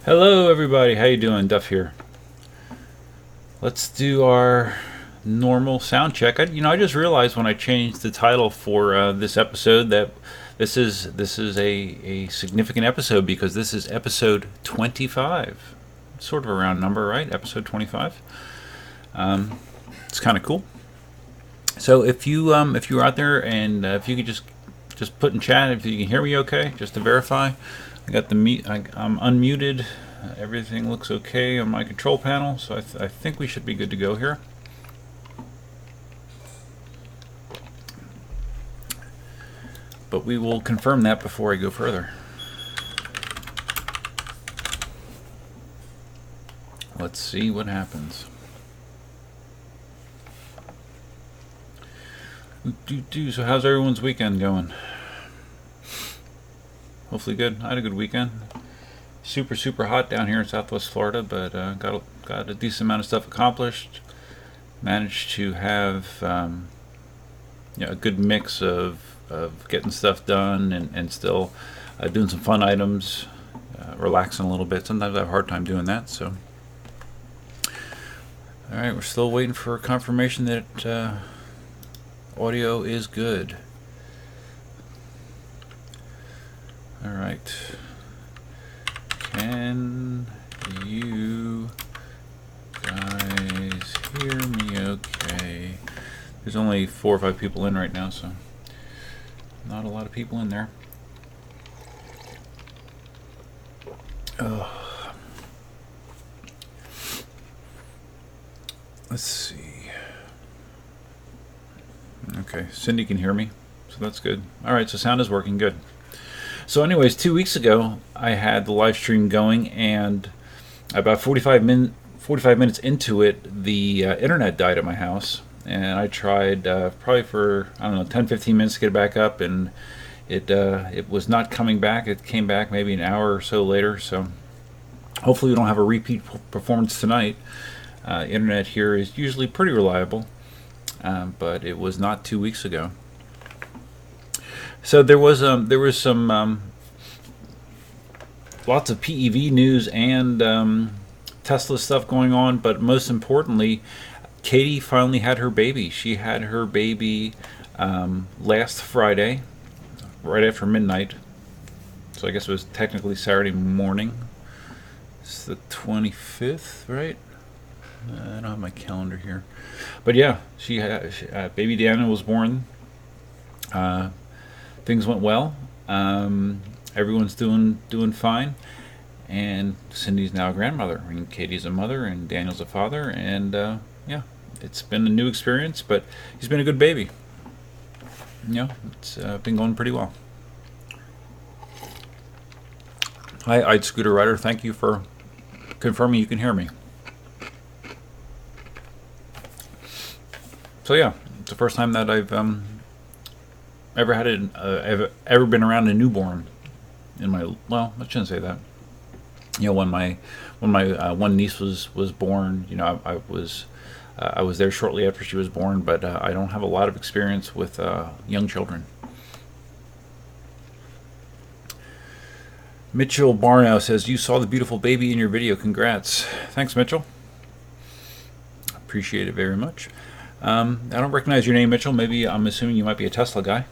Hello everybody, how you doing? Duff here. Let's do our normal sound check. I just realized when I changed the title for this episode that this is a significant episode because this is episode 25. Sort of a round number, right? Episode 25. It's kind of cool. So if you're out there and if you could just put in chat if you can hear me okay, just to verify. I got the I'm unmuted. Everything looks okay on my control panel, so I think we should be good to go here. But we will confirm that before I go further. Let's see what happens. So how's everyone's weekend going? Hopefully good. I had a good weekend. Super hot down here in Southwest Florida, but got a decent amount of stuff accomplished. Managed to have a good mix of getting stuff done and still doing some fun items, relaxing a little bit. Sometimes I have a hard time doing that. So, all right, we're still waiting for confirmation that audio is good. All right. Can you guys hear me okay? There's only 4 or 5 people in right now, so not a lot of people in there. Let's see. Okay, Cindy can hear me, so that's good. All right, so sound is working good. So anyways, 2 weeks ago, I had the live stream going, and about 45 minutes into it, the internet died at my house. And I tried probably for, 10-15 minutes to get it back up, and it was not coming back. It came back maybe an hour or so later, so hopefully we don't have a repeat performance tonight. Internet here is usually pretty reliable, but it was not 2 weeks ago. So there was some lots of PEV news and Tesla stuff going on, but most importantly, Katie finally had her baby. She had her baby last Friday, right after midnight. So I guess it was technically Saturday morning. It's the 25th, right? I don't have my calendar here, but yeah, baby Daniel was born. Things went well. Everyone's doing fine, and Cindy's now a grandmother, and Katie's a mother, and Daniel's a father, and yeah, it's been a new experience, but he's been a good baby. It's been going pretty well. Hi, I'd Scooter Rider. Thank you for confirming you can hear me. So yeah, it's the first time that I've ever been around a newborn in my, well, I shouldn't say that. When my one niece was born, I was there shortly after she was born, but I don't have a lot of experience with young children. Mitchell Barnow says, you saw the beautiful baby in your video. Congrats. Thanks, Mitchell. Appreciate it very much. I don't recognize your name, Mitchell. Maybe I'm assuming you might be a Tesla guy.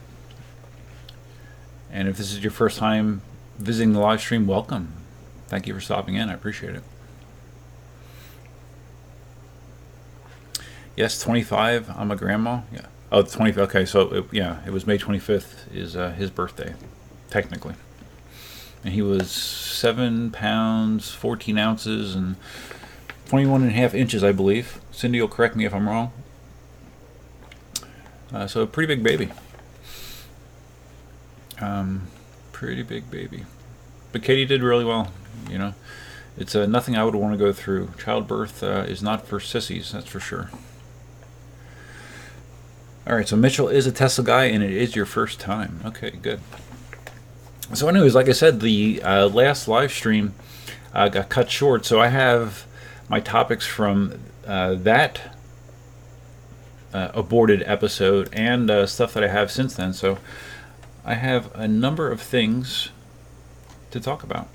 And if this is your first time visiting the live stream, welcome. Thank you for stopping in. I appreciate it. Yes, 25. I'm a grandma. Yeah. Oh, 20. Okay, so it was May 25th is his birthday, technically. And he was 7 pounds, 14 ounces, and 21.5 inches, I believe. Cindy will correct me if I'm wrong. So a pretty big baby. Pretty big baby. But Katie did really well. It's nothing I would want to go through. Childbirth is not for sissies, that's for sure. All right, so Mitchell is a Tesla guy, and it is your first time. Okay, good. So anyways, like I said, the last live stream got cut short, so I have my topics from that aborted episode and stuff that I have since then. So I have a number of things to talk about.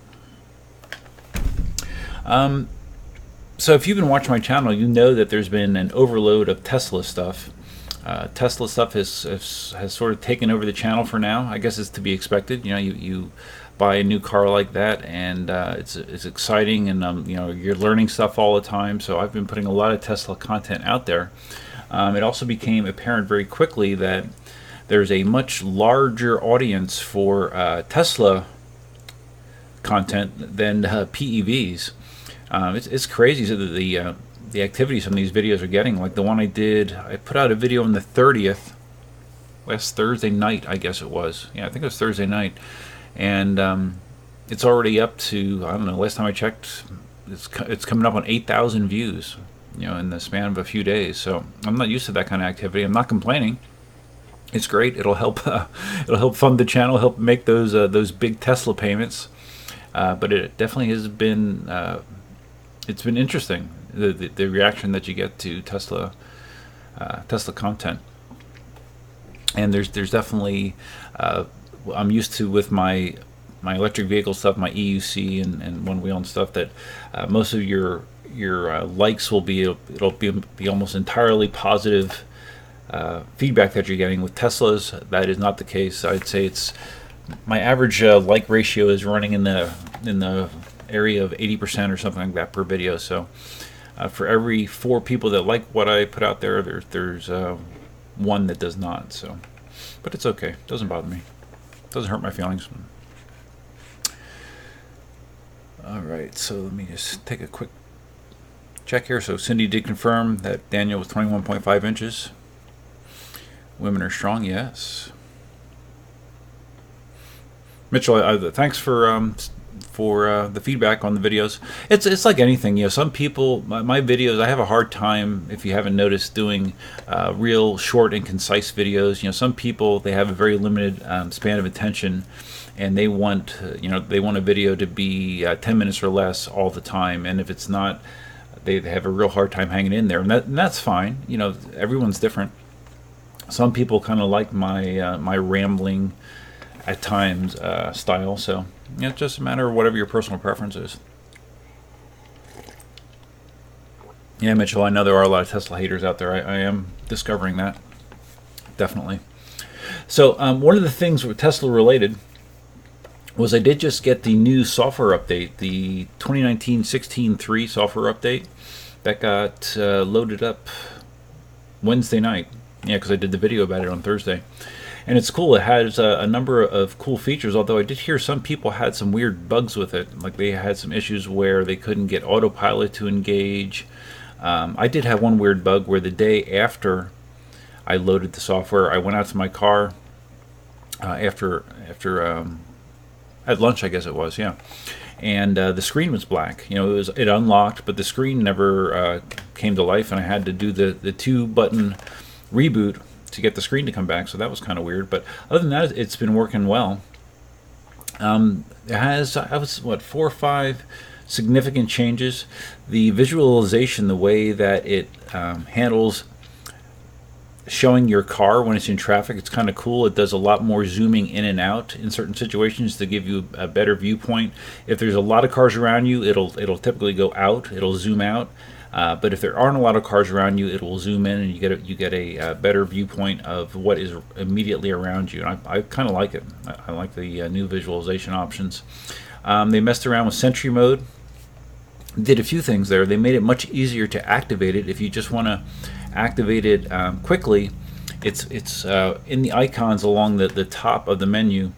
So if you've been watching my channel, you know that there's been an overload of Tesla stuff. Tesla stuff has sort of taken over the channel for now. I guess it's to be expected. You know, you buy a new car like that, and it's exciting, and you know, you're learning stuff all the time. So I've been putting a lot of Tesla content out there. It also became apparent very quickly that there's a much larger audience for Tesla content than PEVs. It's crazy the activity some of these videos are getting. Like the one I put out a video on the 30th, last Thursday night, I guess it was. Yeah, I think it was Thursday night, and it's already up to, I don't know, last time I checked, it's coming up on 8,000 views, you know, in the span of a few days. So I'm not used to that kind of activity. I'm not complaining. It's great. It'll help fund the channel, help make those big Tesla payments. But it definitely has been it's been interesting, the reaction that you get to Tesla content. And there's definitely I'm used to, with my electric vehicle stuff, my EUC and one wheel and stuff, that most of your likes will be, it'll be almost entirely positive feedback that you're getting. With Teslas, that is not the case. I'd say it's my average like ratio is running in the area of 80% or something like that per video. So for every 4 people that like what I put out there, there's 1 that does not. So, but it's okay. It doesn't bother me. It doesn't hurt my feelings. All right. So let me just take a quick check here. So Cindy did confirm that Daniel was 21.5 inches. Women are strong. Yes. Mitchell, thanks for the feedback on the videos. It's like anything, you know. Some people, my videos, I have a hard time, if you haven't noticed, doing real short and concise videos. You know, some people, they have a very limited span of attention, and they want they want a video to be 10 minutes or less all the time. And if it's not, they have a real hard time hanging in there, and that's fine. You know, everyone's different. Some people kind of like my rambling at times style. So yeah, it's just a matter of whatever your personal preference is. Yeah, Mitchell, I know there are a lot of Tesla haters out there. I am discovering that, definitely. So one of the things with Tesla related was I did just get the new software update, the 2019 16.3 software update that got loaded up Wednesday night. Yeah, because I did the video about it on Thursday. And it's cool. It has a number of cool features, although I did hear some people had some weird bugs with it. Like they had some issues where they couldn't get autopilot to engage. I did have one weird bug where the day after I loaded the software, I went out to my car after at lunch, I guess it was, yeah. And the screen was black. You know, it unlocked, but the screen never came to life, and I had to do the 2-button reboot to get the screen to come back. So that was kind of weird, but other than that, it's been working well. It has, I was, what, 4 or 5 significant changes. The visualization, the way that it handles showing your car when it's in traffic, it's kind of cool. It does a lot more zooming in and out in certain situations to give you a better viewpoint. If there's a lot of cars around you, it'll typically go out, it'll zoom out. But if there aren't a lot of cars around you, it will zoom in, and you get a better viewpoint of what is immediately around you. And I kind of like it. I like the new visualization options. They messed around with Sentry mode. Did a few things there. They made it much easier to activate it. If you just want to activate it quickly, it's in the icons along the top of the menu.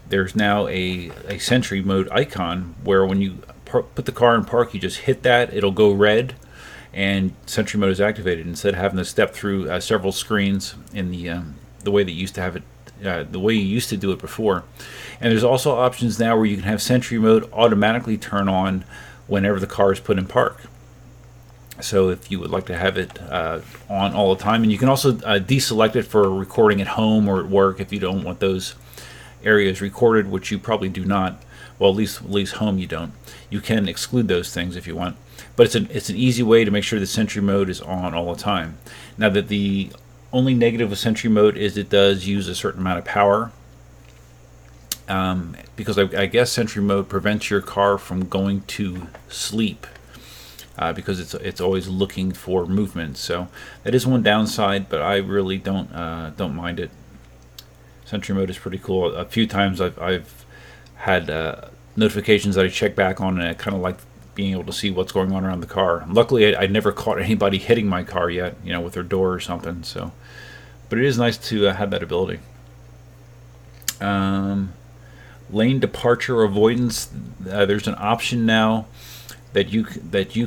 There's now a Sentry mode icon where when you put the car in park, you just hit that. It'll go red, and Sentry mode is activated instead of having to step through several screens in the way that you used to have it, the way you used to do it before. And there's also options now where you can have Sentry mode automatically turn on whenever the car is put in park. So if you would like to have it on all the time, and you can also deselect it for recording at home or at work if you don't want those areas recorded, which you probably do not. Well, at least home you don't. You can exclude those things if you want, but it's an easy way to make sure the Sentry mode is on all the time. Now, that the only negative of Sentry mode is it does use a certain amount of power. because I guess Sentry Mode prevents your car from going to sleep, because it's always looking for movement. So that is one downside, but I really don't mind it. Sentry Mode is pretty cool. A few times I've had notifications that I check back on, and I kind of like being able to see what's going on around the car. Luckily, I never caught anybody hitting my car yet, with their door or something. So, but it is nice to have that ability. Lane departure avoidance. There's an option now that you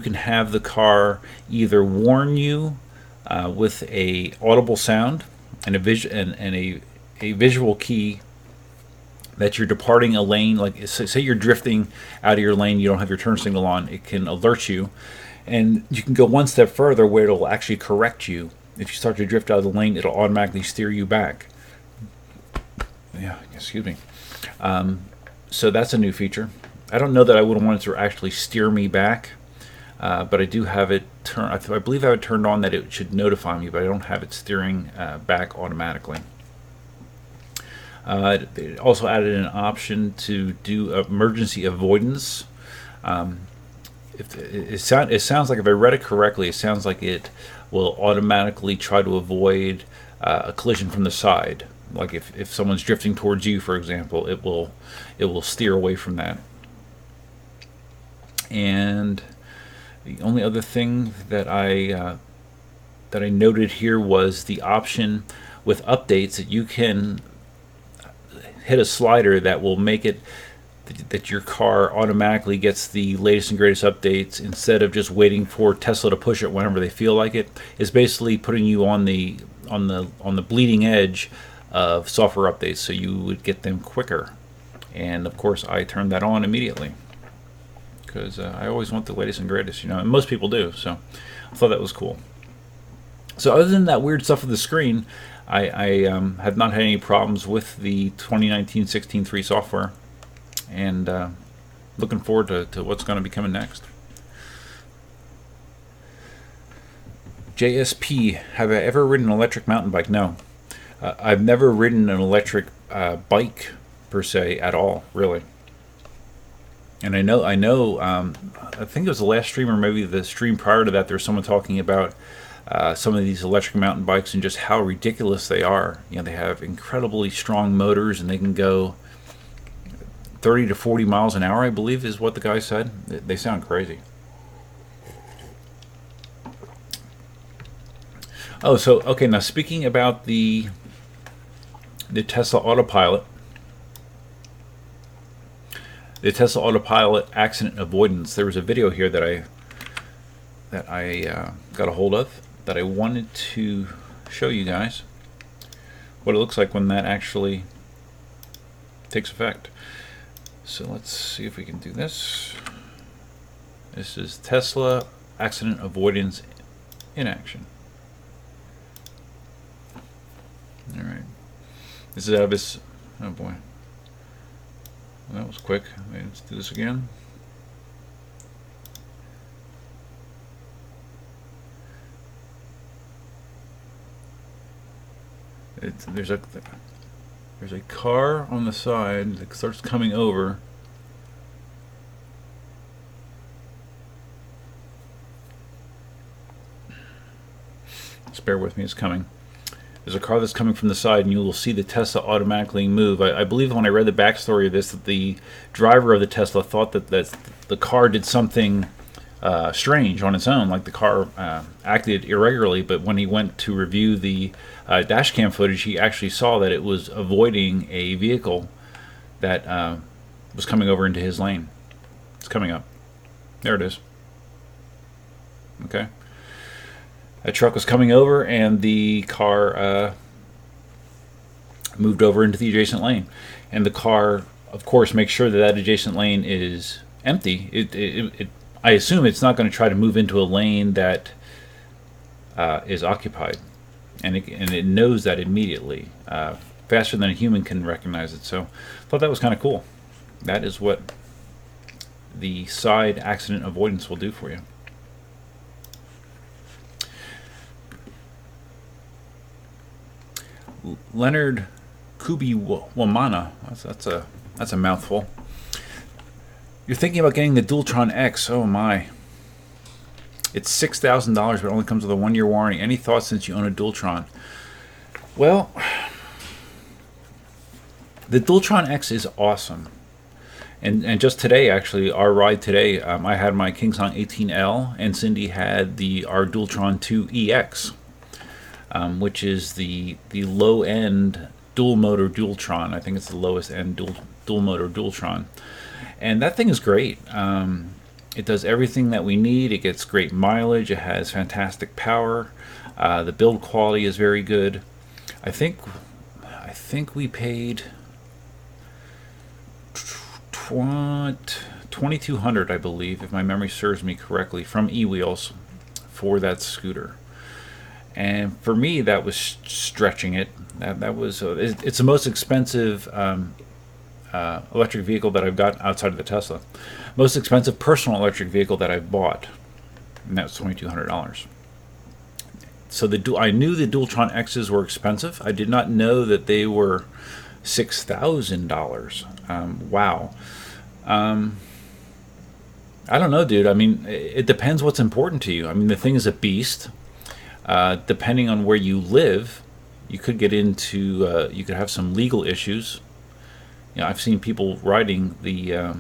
can have the car either warn you with a audible sound and a visual key that you're departing a lane. Like, say you're drifting out of your lane, you don't have your turn signal on, it can alert you, and you can go one step further where it'll actually correct you. If you start to drift out of the lane, it'll automatically steer you back. Yeah, excuse me. So that's a new feature. I don't know that I would want it to actually steer me back, but I do have it turned. I believe I have it turned on that it should notify me, but I don't have it steering back automatically. It also added an option to do emergency avoidance. It sounds like, if I read it correctly, it sounds like it will automatically try to avoid a collision from the side. Like if someone's drifting towards you, for example, it will steer away from that. And the only other thing that I noted here was the option with updates that you can hit a slider that will make it that your car automatically gets the latest and greatest updates instead of just waiting for Tesla to push it whenever they feel like it. It's basically putting you on the bleeding edge of software updates, so you would get them quicker. And of course, I turned that on immediately because I always want the latest and greatest, and most people do. So I thought that was cool. So other than that weird stuff with the screen, I have not had any problems with the 2019 16.3 software, and looking forward to what's going to be coming next. JSP, have I ever ridden an electric mountain bike? No. I've never ridden an electric bike per se at all, really. And I know. I think it was the last stream, or maybe the stream prior to that, there was someone talking about some of these electric mountain bikes and just how ridiculous they are. They have incredibly strong motors, and they can go 30 to 40 miles an hour, I believe is what the guy said. They sound crazy. Oh, so okay. Now speaking about the Tesla Autopilot, accident avoidance. There was a video here that I got a hold of that I wanted to show you guys what it looks like when that actually takes effect. So let's see if we can do this. This is Tesla accident avoidance in action. All right. This is out of his. Oh boy. That was quick. Let's do this again. There's a car on the side that starts coming over. Just bear with me, it's coming. There's a car that's coming from the side, and you will see the Tesla automatically move. I believe when I read the backstory of this, that the driver of the Tesla thought that the car did something strange on its own, like the car acted irregularly, but when he went to review the dash cam footage, he actually saw that it was avoiding a vehicle that was coming over into his lane. It's coming up. There it is. Okay. A truck was coming over, and the car moved over into the adjacent lane. And the car, of course, makes sure that adjacent lane is empty. I assume it's not going to try to move into a lane that is occupied, and it knows that immediately, faster than a human can recognize it. So I thought that was kind of cool. That is what the side accident avoidance will do for you. Leonard Kubiwamana, that's a That's a mouthful. You're thinking about getting the Dualtron X. Oh my. It's $6,000, but it only comes with a 1-year warranty. Any thoughts since you own a Dualtron? Well, the Dualtron X is awesome. And just today, actually, our ride today, I had my Kingsong 18L, and Cindy had our Dualtron 2 EX, which is the low-end dual-motor Dualtron. I think it's the lowest-end dual-motor Dualtron. And that thing is great. It does everything that we need. It gets great mileage. It has fantastic power. The build quality is very good. I think we paid $2,200, I believe, if my memory serves me correctly, from eWheels for that scooter. And for me, that was stretching it. That was it's the most expensive electric vehicle that I've got outside of the Tesla. Most expensive personal electric vehicle that I've bought, and that was $2,200. So I knew the Dualtron X's were expensive. I did not know that they were $6,000. Wow. I don't know, dude. I mean, it depends what's important to you. I mean, the thing is a beast. Depending on where you live, you could get into, you could have some legal issues. You know, I've seen people riding the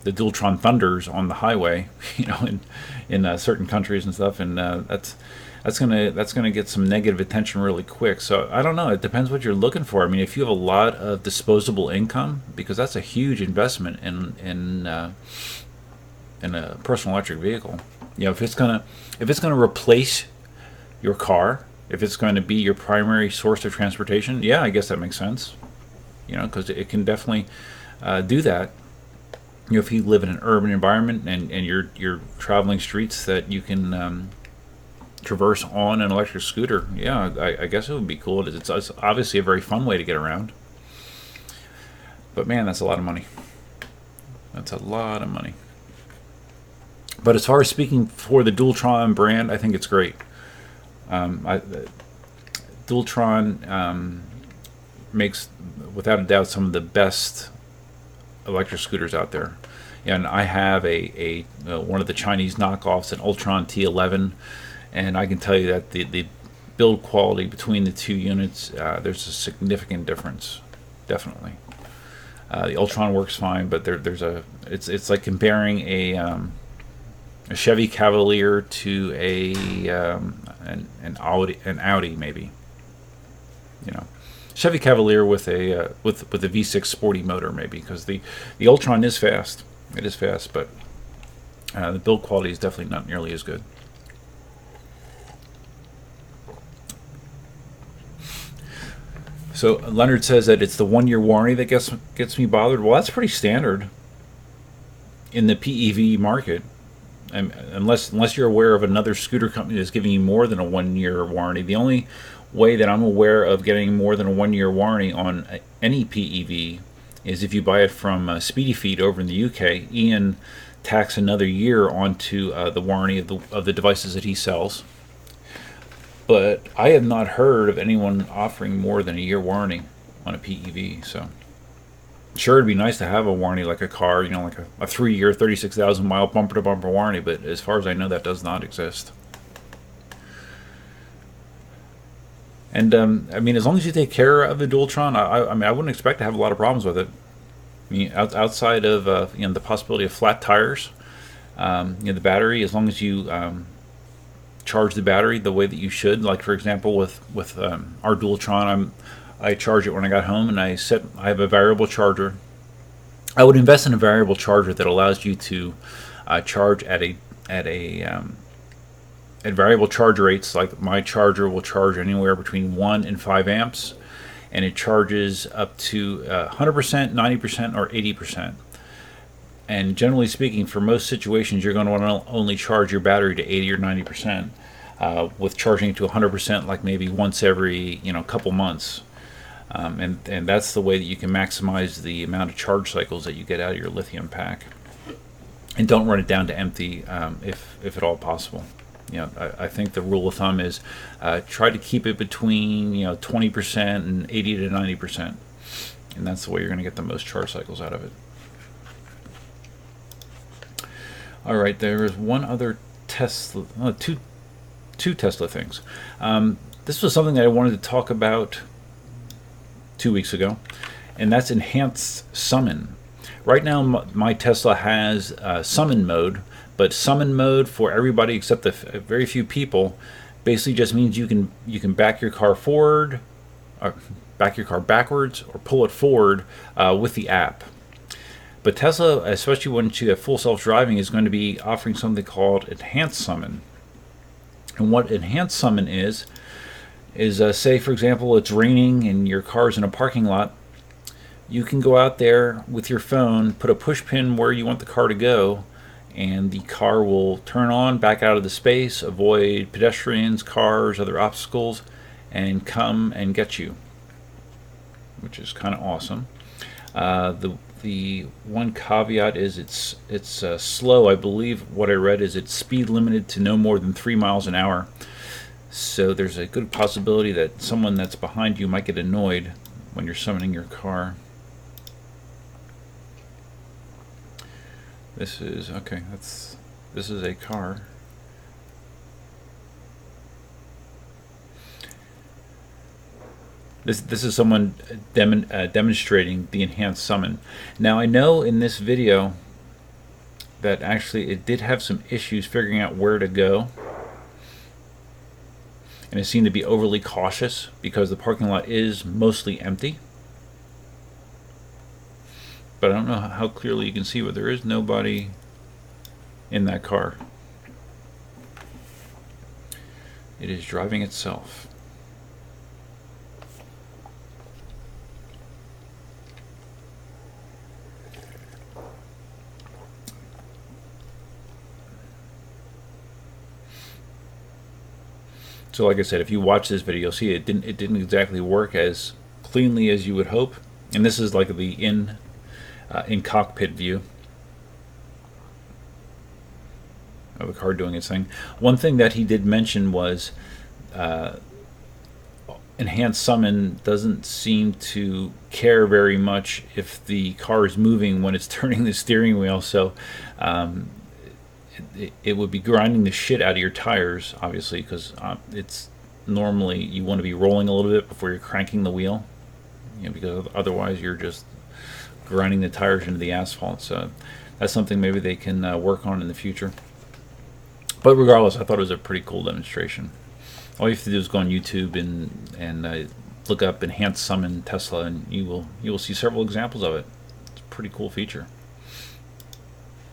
Dualtron Thunders on the highway, you know, in certain countries and stuff, and that's gonna get some negative attention really quick. So I don't know. It depends what you're looking for. I mean, if you have a lot of disposable income, because that's a huge investment in a personal electric vehicle. You know, if it's gonna replace your car, if it's going to be your primary source of transportation, yeah, I guess that makes sense. You know, because it can definitely do that. You know, if you live in an urban environment and you're traveling streets that you can traverse on an electric scooter, yeah, I guess it would be cool. It's obviously a very fun way to get around. But man, that's a lot of money. That's a lot of money. But as far as speaking for the Dualtron brand, I think it's great. Dualtron makes, without a doubt, some of the best electric scooters out there. And I have a one of the Chinese knockoffs, an Ultron T11, and I can tell you that the build quality between the two units, there's a significant difference, definitely. The Ultron works fine, but it's like comparing a Chevy Cavalier to an Audi maybe. You know, Chevy Cavalier with a V6 sporty motor maybe, because the Ultron is fast. It is fast, but the build quality is definitely not nearly as good. So Leonard says that it's the 1-year warranty that gets me bothered. Well, that's pretty standard in the PEV market. Unless you're aware of another scooter company that's giving you more than a 1-year warranty. The only way that I'm aware of getting more than a 1-year warranty on any PEV is if you buy it from Speedy Feed over in the UK. Ian tacks another year onto the warranty of the devices that he sells. But I have not heard of anyone offering more than a year warranty on a PEV. So sure, it'd be nice to have a warranty like a car, you know, like a 3-year, 36,000 mile bumper to bumper warranty. But as far as I know, that does not exist. And I mean, as long as you take care of the Dualtron, I mean, I wouldn't expect to have a lot of problems with it. I mean, outside of the possibility of flat tires, the battery, as long as you charge the battery the way that you should. Like for example, with our Dualtron, I charge it when I got home, and I have a variable charger. I would invest in a variable charger that allows you to charge at variable charge rates. Like my charger will charge anywhere between 1 and 5 amps, and it charges up to 100%, 90%, or 80%. And generally speaking, for most situations, you're going to want to only charge your battery to 80 or 90%, with charging it to 100% like maybe once every couple months. And that's the way that you can maximize the amount of charge cycles that you get out of your lithium pack. And don't run it down to empty if at all possible. I think the rule of thumb is try to keep it between 20% and 80 to 90%. and that's the way you're going to get the most charge cycles out of it. All right, there is one other Tesla, two Tesla things. This was something that I wanted to talk about 2 weeks ago, and that's enhanced summon. Right now, my Tesla has summon mode, but summon mode for everybody except the very few people basically just means you can back your car forward, or back your car backwards, or pull it forward with the app. But Tesla, especially once you have full self-driving, is going to be offering something called enhanced summon. And what enhanced summon is say, for example, it's raining and your car's in a parking lot. You can go out there with your phone, put a push pin where you want the car to go, and the car will turn on, back out of the space, avoid pedestrians, cars, other obstacles, and come and get you, which is kind of awesome. The one caveat is it's slow. I believe what I read is it's speed limited to no more than 3 miles an hour. So there's a good possibility that someone that's behind you might get annoyed when you're summoning your car. This is okay. This is a car. This is someone demonstrating the enhanced summon. Now I know in this video that actually it did have some issues figuring out where to go, and it seemed to be overly cautious because the parking lot is mostly empty. But I don't know how clearly you can see, but there is nobody in that car. It is driving itself. So like I said, if you watch this video, you'll see it didn't exactly work as cleanly as you would hope. And this is like the in cockpit view of the car doing its thing. One thing that he did mention was enhanced summon doesn't seem to care very much if the car is moving when it's turning the steering wheel. So it would be grinding the shit out of your tires, obviously, because it's normally you want to be rolling a little bit before you're cranking the wheel, because otherwise you're just grinding the tires into the asphalt. So that's something maybe they can work on in the future. But regardless, I thought it was a pretty cool demonstration. All you have to do is go on YouTube and look up enhanced summon Tesla, and you will see several examples of it. It's a pretty cool feature.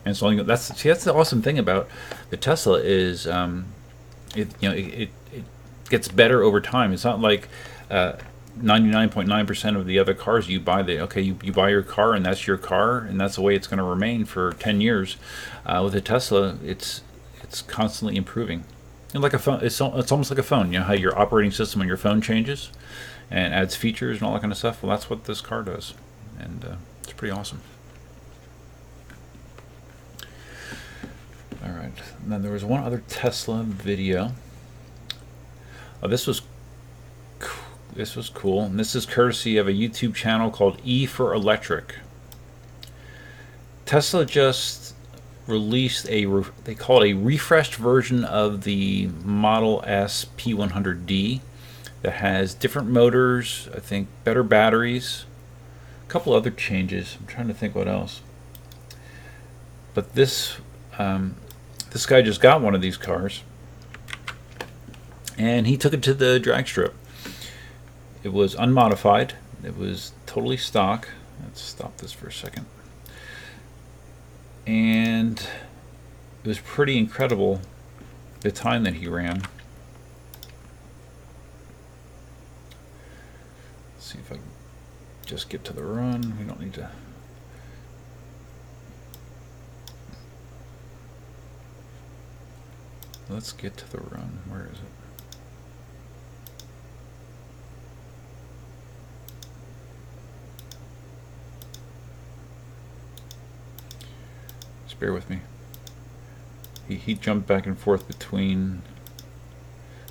And so that's the awesome thing about the Tesla is it gets better over time. It's not like 99.9% of the other cars you buy. You buy your car and that's your car and that's the way it's going to remain for 10 years. With a Tesla, it's constantly improving. And like a phone, it's almost like a phone. You know how your operating system on your phone changes and adds features and all that kind of stuff. Well, that's what this car does, and it's pretty awesome. All right, and then there was one other Tesla video. Oh, this was cool, and this is courtesy of a YouTube channel called E for Electric. Tesla just released they call it a refreshed version of the Model S P100D that has different motors, I think better batteries, a couple other changes. I'm trying to think what else. But this guy just got one of these cars and he took it to the drag strip. It was unmodified. It was totally stock. Let's stop this for a second. And it was pretty incredible the time that he ran. Let's see if I can just get to the run. We don't need to. Let's get to the run. Where is it? Bear with me. He jumped back and forth between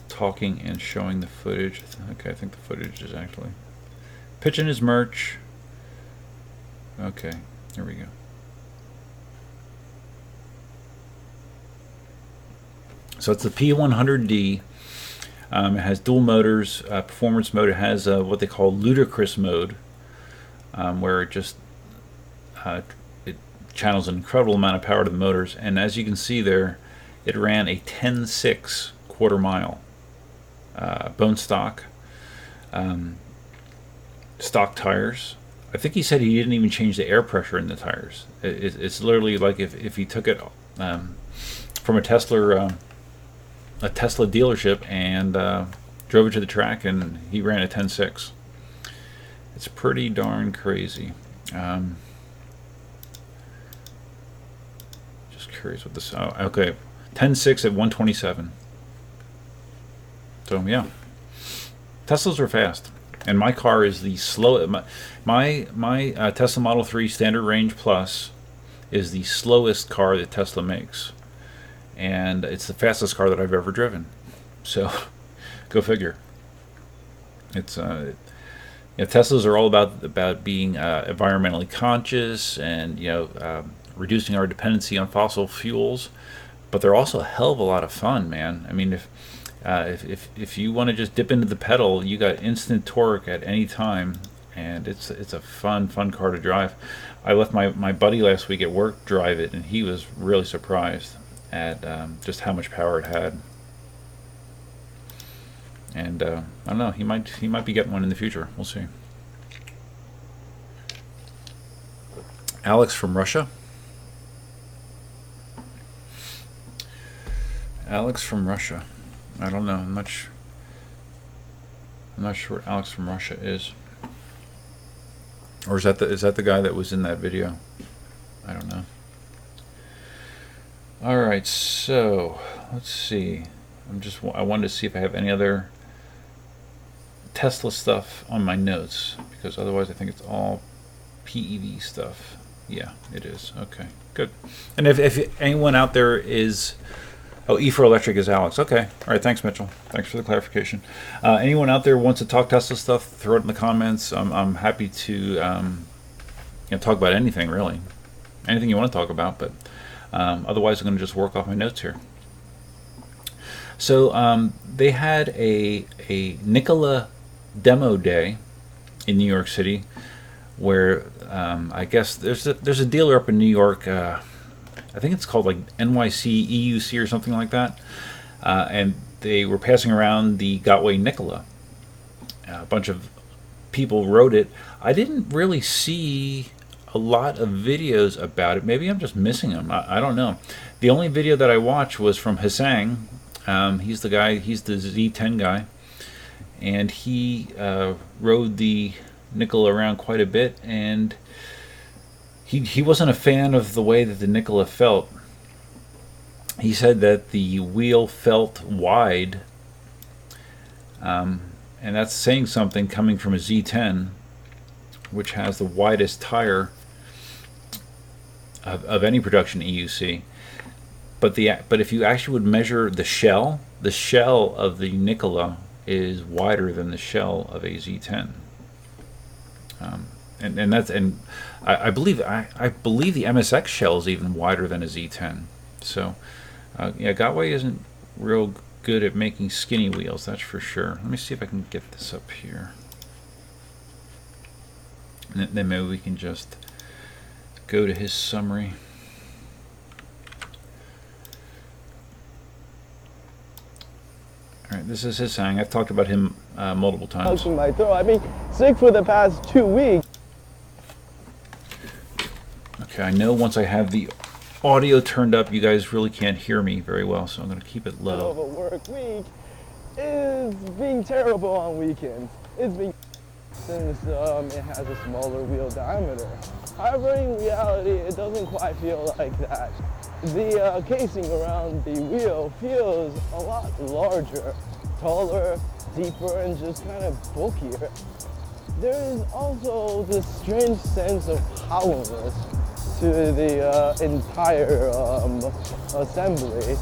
talking and showing the footage. Okay, I think the footage is actually pitching his merch. Okay, here we go. So it's the P100D. It has dual motors, performance mode. It has what they call ludicrous mode, where it just it channels an incredible amount of power to the motors. And as you can see there, it ran a 10.6 quarter mile, bone stock, stock tires. I think he said he didn't even change the air pressure in the tires. It's literally like if he took it from a Tesla dealership and drove it to the track, and he ran a 10.6. It's pretty darn crazy. Just curious what this. Oh, okay, 10.6 at 127. So yeah, Teslas are fast, and my car is the slow. My Tesla Model 3 Standard Range Plus is the slowest car that Tesla makes, and it's the fastest car that I've ever driven. So, go figure. It's Teslas are all about being environmentally conscious and reducing our dependency on fossil fuels, but they're also a hell of a lot of fun, man. I mean, if you want to just dip into the pedal, you got instant torque at any time, and it's a fun car to drive. I let my buddy last week at work drive it, and he was really surprised at just how much power it had. And I don't know, he might be getting one in the future. We'll see. Alex from Russia. Alex from Russia. I don't know. I'm not sure what Alex from Russia is. Or is that the guy that was in that video? I don't know. All right, so let's see. I wanted to see if I have any other Tesla stuff on my notes, because otherwise I think it's all PEV stuff. Yeah, it is. Okay, good. And if anyone out there is... Oh, E for Electric is Alex. Okay. All right. Thanks, Mitchell. Thanks for the clarification. Anyone out there wants to talk Tesla stuff, throw it in the comments. I'm happy to talk about anything, really. Anything you want to talk about, but otherwise I'm going to just work off my notes here. So they had a Nikola demo day in New York City, where I guess there's a dealer up in New York. I think it's called like NYC EUC or something like that, and they were passing around the Gotway Nikola. A bunch of people rode it. I didn't really see a lot of videos about it. Maybe I'm just missing them. I don't know. The only video that I watched was from Hassang. He's the guy. He's the Z10 guy, and he rode the Nikola around quite a bit, and he wasn't a fan of the way that the Nikola felt. He said that the wheel felt wide, and that's saying something coming from a Z10, which has the widest tire of any production EUC. But if you actually would measure the shell of the Nikola is wider than the shell of a Z10. And I believe the MSX shell is even wider than a Z10. So yeah, Gotway isn't real good at making skinny wheels, that's for sure. Let me see if I can get this up here, and then maybe we can just go to his summary. All right, this is his saying. I've talked about him multiple times. My throat. I've been sick for the past 2 weeks. Okay, I know once I have the audio turned up, you guys really can't hear me very well, so I'm going to keep it low. Of a work week is being terrible on weekends. It's been since it has a smaller wheel diameter. However, in reality, it doesn't quite feel like that. The casing around the wheel feels a lot larger, taller, deeper, and just kind of bulkier. There is also this strange sense of hollowness to the entire assembly.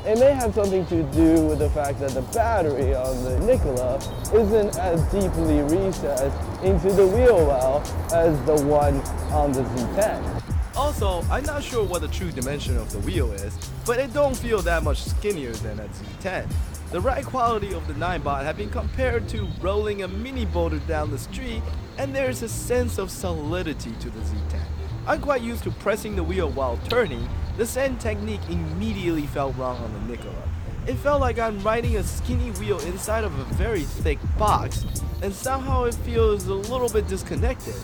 It may have something to do with the fact that the battery on the Nikola isn't as deeply recessed into the wheel well as the one on the Z10. Also, I'm not sure what the true dimension of the wheel is, but it don't feel that much skinnier than a Z10. The ride quality of the Ninebot have been compared to rolling a mini boulder down the street, and there's a sense of solidity to the Z10. I'm quite used to pressing the wheel while turning. The sand technique immediately felt wrong on the Nikola. It felt like I'm riding a skinny wheel inside of a very thick box, and somehow it feels a little bit disconnected.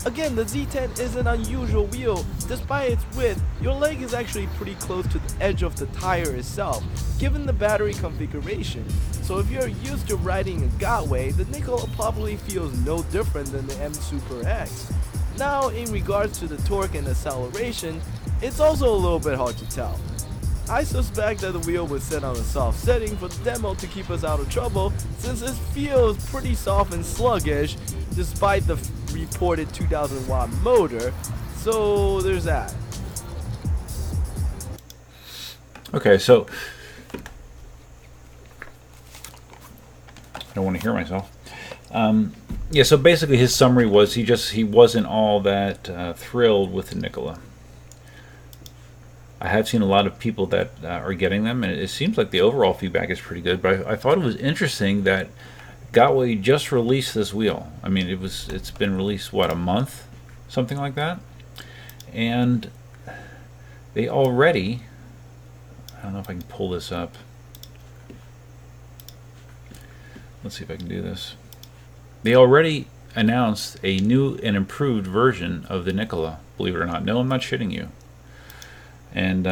Again, the Z10 is an unusual wheel. Despite its width, your leg is actually pretty close to the edge of the tire itself, given the battery configuration. So if you're used to riding a Gotway, the Nikola probably feels no different than the M Super X. Now, in regards to the torque and acceleration, it's also a little bit hard to tell. I suspect that the wheel was set on a soft setting for the demo to keep us out of trouble, since it feels pretty soft and sluggish despite the reported 2000 watt motor. So there's that. Okay, so I don't want to hear myself. Yeah, so basically his summary was he wasn't all that thrilled with the Nikola. I have seen a lot of people that are getting them, and it seems like the overall feedback is pretty good. But I thought it was interesting that Gotway just released this wheel. I mean, it's been released, what, a month, something like that, and they already, I don't know if I can pull this up. Let's see if I can do this. They already announced a new and improved version of the Nikola, believe it or not. No, I'm not shitting you. And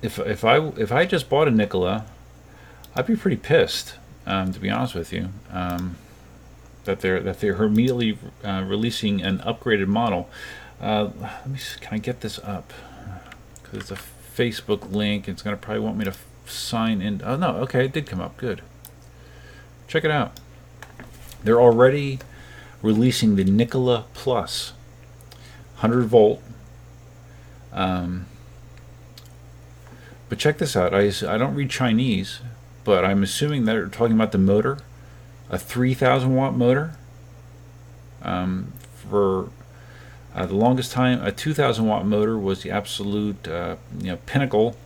if I just bought a Nikola, I'd be pretty pissed, to be honest with you, that they're immediately releasing an upgraded model. Let me see, can I get this up? Because it's a Facebook link. It's gonna probably want me to sign in. Oh no, okay, it did come up. Good. Check it out. They're already releasing the Nikola Plus, 100 volt. But check this out. I don't read Chinese, but I'm assuming that they're talking about the motor, a 3,000 watt motor. For the longest time, a 2,000 watt motor was the absolute pinnacle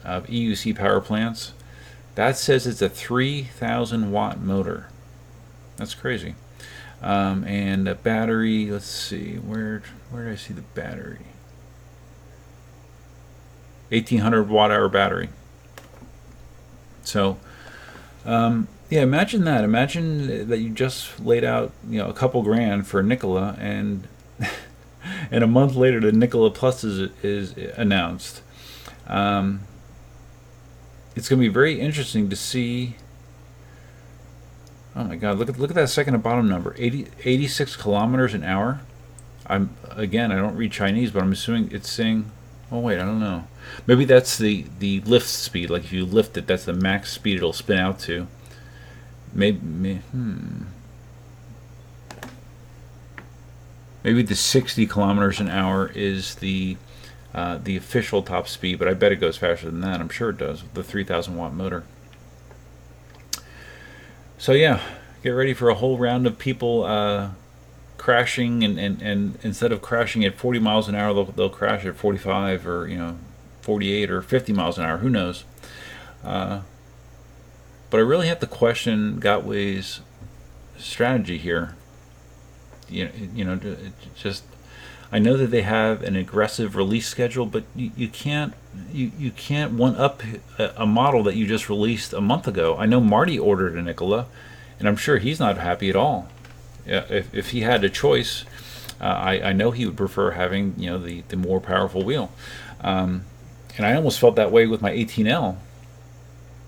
of EUC power plants. That says it's a 3,000 watt motor. That's crazy. And a battery. Let's see, where did I see the battery? 1,800 watt hour battery. So, yeah, imagine that. Imagine that you just laid out, a couple grand for a Nikola, and and a month later the Nikola Plus is announced. It's going to be very interesting to see. Oh my God! Look at that second to bottom number. 86 kilometers an hour. I don't read Chinese, but I'm assuming it's saying. Oh wait, I don't know. Maybe that's the lift speed. Like if you lift it, that's the max speed it'll spin out to. Maybe the 60 kilometers an hour is the official top speed, but I bet it goes faster than that. I'm sure it does with the 3,000 watt motor. So yeah, get ready for a whole round of people crashing, and instead of crashing at 40 miles an hour, they'll crash at 45 or 48 or 50 miles an hour. Who knows? But I really have to question Gotway's strategy here. Just I know that they have an aggressive release schedule, but you can't one up a model that you just released a month ago. I know Marty ordered a Nikola, and I'm sure he's not happy at all. If he had a choice, I know he would prefer having the more powerful wheel. And I almost felt that way with my 18L.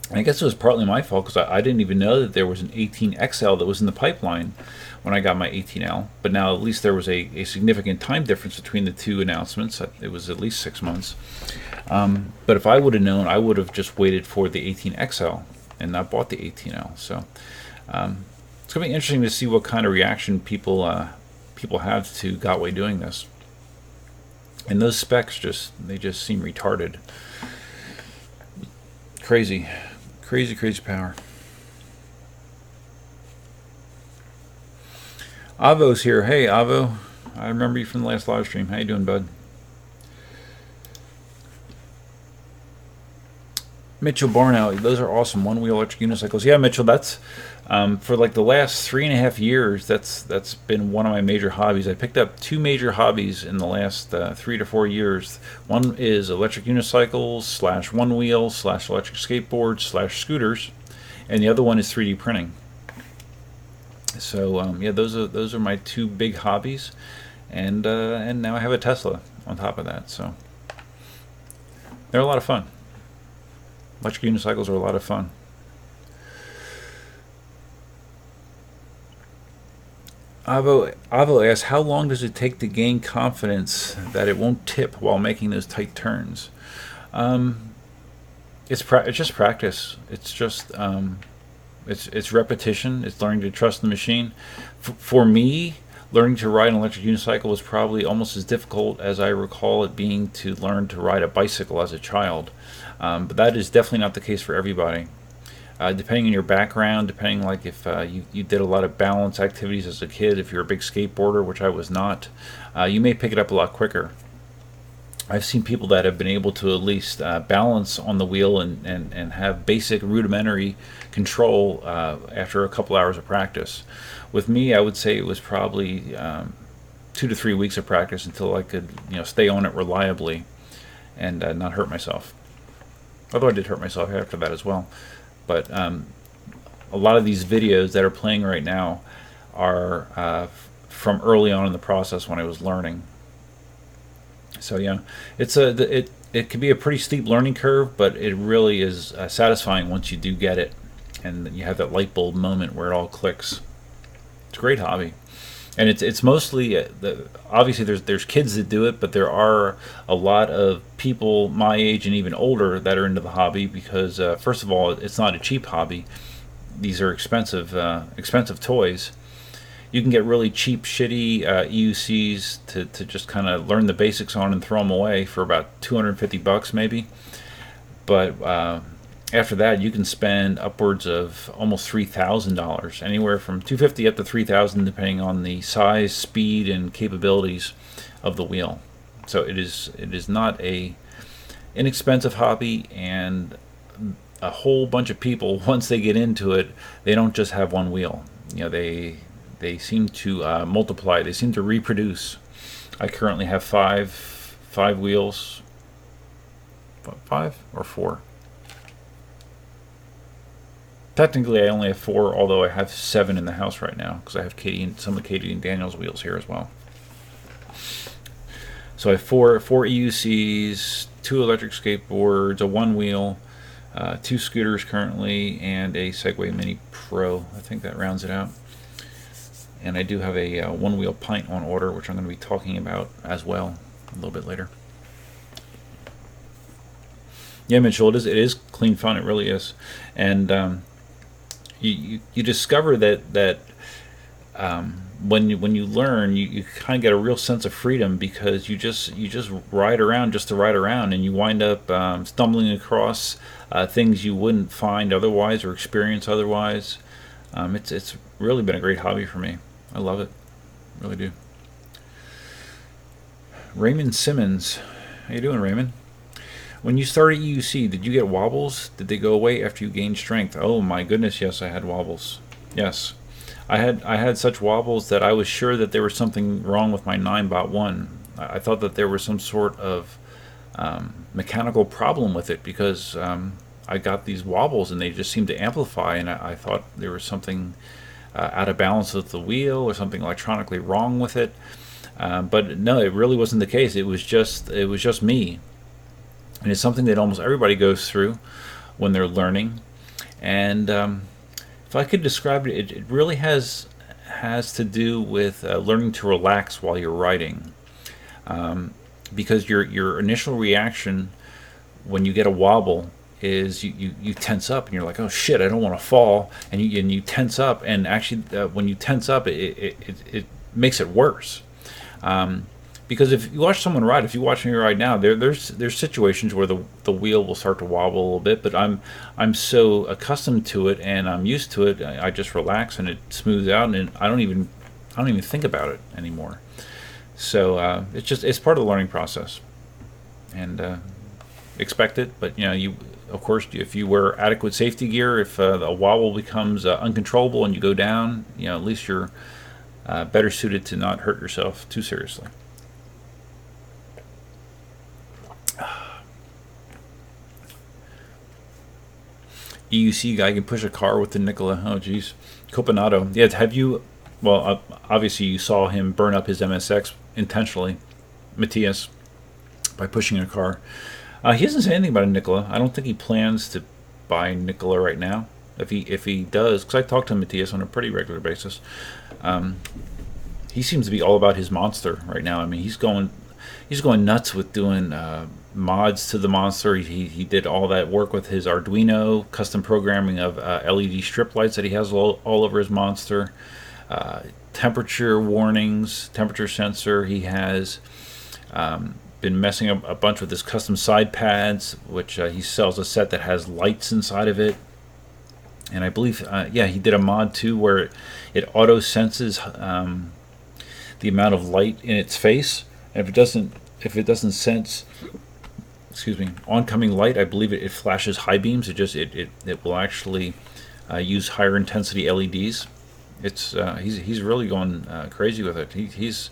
And I guess it was partly my fault because I didn't even know that there was an 18XL that was in the pipeline when I got my 18L. But now at least there was a significant time difference between the two announcements. It was at least 6 months. But if I would have known, I would have just waited for the 18XL and not bought the 18L. So it's going to be interesting to see what kind of reaction people have to Gotway doing this. And those specs just seem retarded. crazy, crazy, crazy power. Avo's here. Hey, Avo. I remember you from the last live stream. How you doing, bud? Mitchell Barnow, those are awesome one-wheel electric unicycles. Yeah, Mitchell, that's for like the last 3.5 years. That's been one of my major hobbies. I picked up 2 major hobbies in the last 3 to 4 years. One is electric unicycles / one-wheel / electric skateboards / scooters, and the other one is 3D printing. So yeah, those are my 2 big hobbies, and now I have a Tesla on top of that. So they're a lot of fun. Electric unicycles are a lot of fun. Avo asks, how long does it take to gain confidence that it won't tip while making those tight turns? It's just practice. It's just it's repetition. It's learning to trust the machine. For me, learning to ride an electric unicycle was probably almost as difficult as I recall it being to learn to ride a bicycle as a child. But that is definitely not the case for everybody. Depending on your background, depending like if you did a lot of balance activities as a kid, if you're a big skateboarder, which I was not, you may pick it up a lot quicker. I've seen people that have been able to at least balance on the wheel and have basic rudimentary control after a couple hours of practice. With me, I would say it was probably 2 to 3 weeks of practice until I could stay on it reliably and not hurt myself. Although I did hurt myself after that as well. But a lot of these videos that are playing right now are from early on in the process when I was learning. So yeah, it can be a pretty steep learning curve, but it really is satisfying once you do get it, and you have that light bulb moment where it all clicks. It's a great hobby. And it's mostly obviously there's kids that do it, but there are a lot of people my age and even older that are into the hobby because first of all, it's not a cheap hobby. These are expensive toys. You can get really cheap, shitty EUCs to just kind of learn the basics on and throw them away for about $250 maybe. But after that, you can spend upwards of almost $3,000, anywhere from $250 up to $3,000, depending on the size, speed, and capabilities of the wheel. So it is not a inexpensive hobby, and a whole bunch of people, once they get into it, they don't just have one wheel. They seem to multiply. They seem to reproduce. I currently have five wheels. 5 or 4. Technically, I only have 4, although I have 7 in the house right now because I have some of Katie and Daniel's wheels here as well. So I have 4 EUCs, 2 electric skateboards, a one wheel, 2 scooters currently, and a Segway Mini Pro. I think that rounds it out. And I do have a one wheel pint on order, which I'm going to be talking about as well a little bit later. Yeah, Mitchell, it is clean fun. It really is, and you discover that when you learn, you kind of get a real sense of freedom because you just ride around just to ride around, and you wind up stumbling across things you wouldn't find otherwise or experience otherwise. It's really been a great hobby for me. I love it, really do. Raymond Simmons, how you doing, Raymond? When you started EUC, did you get wobbles? Did they go away after you gained strength? Oh my goodness, yes, I had wobbles. Yes, I had such wobbles that I was sure that there was something wrong with my Ninebot 1. I thought that there was some sort of mechanical problem with it because I got these wobbles and they just seemed to amplify, and I thought there was something out of balance with the wheel or something electronically wrong with it. But no, it really wasn't the case. It was just me. And it's something that almost everybody goes through when they're learning. And if I could describe it, it really has to do with learning to relax while you're riding. Because your initial reaction when you get a wobble is you tense up and you're like, oh shit, I don't want to fall, and you tense up, and actually when you tense up, it makes it worse. because if you watch someone ride, if you watch me ride now, there's situations where the wheel will start to wobble a little bit, but I'm so accustomed to it and I'm used to it. I just relax and it smooths out, and I don't even think about it anymore. So it's part of the learning process, and expect it. But you of course, if you wear adequate safety gear, if a wobble becomes uncontrollable and you go down, at least you're better suited to not hurt yourself too seriously. EUC guy can push a car with the Nikola. Oh, geez. Copanado. Yeah, have you... Well, obviously you saw him burn up his MSX intentionally, Matthias, by pushing a car. He doesn't say anything about a Nikola. I don't think he plans to buy a Nikola right now. If he does, because I talk to Matthias on a pretty regular basis, he seems to be all about his monster right now. I mean, he's going nuts with doing mods to the monster. He did all that work with his Arduino, custom programming of LED strip lights that he has all over his monster, temperature warnings, temperature sensor. He has been messing up a bunch with his custom side pads, which he sells a set that has lights inside of it. And I believe, he did a mod too where it auto senses the amount of light in its face, and if it doesn't sense, oncoming light, I believe it flashes high beams. It will actually use higher intensity LEDs. He's really going crazy with it. He's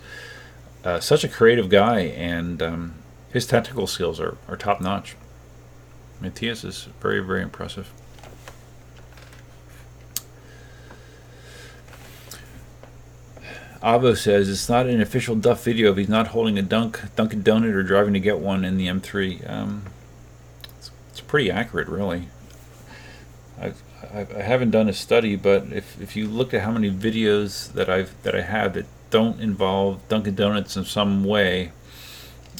such a creative guy, and his technical skills are top notch. Matthias is very, very impressive. Avo says it's not an official Duff video if he's not holding a Dunkin' Donut or driving to get one in the M3. It's pretty accurate, really. I haven't done a study, but if you look at how many videos that I have that don't involve Dunkin' Donuts in some way,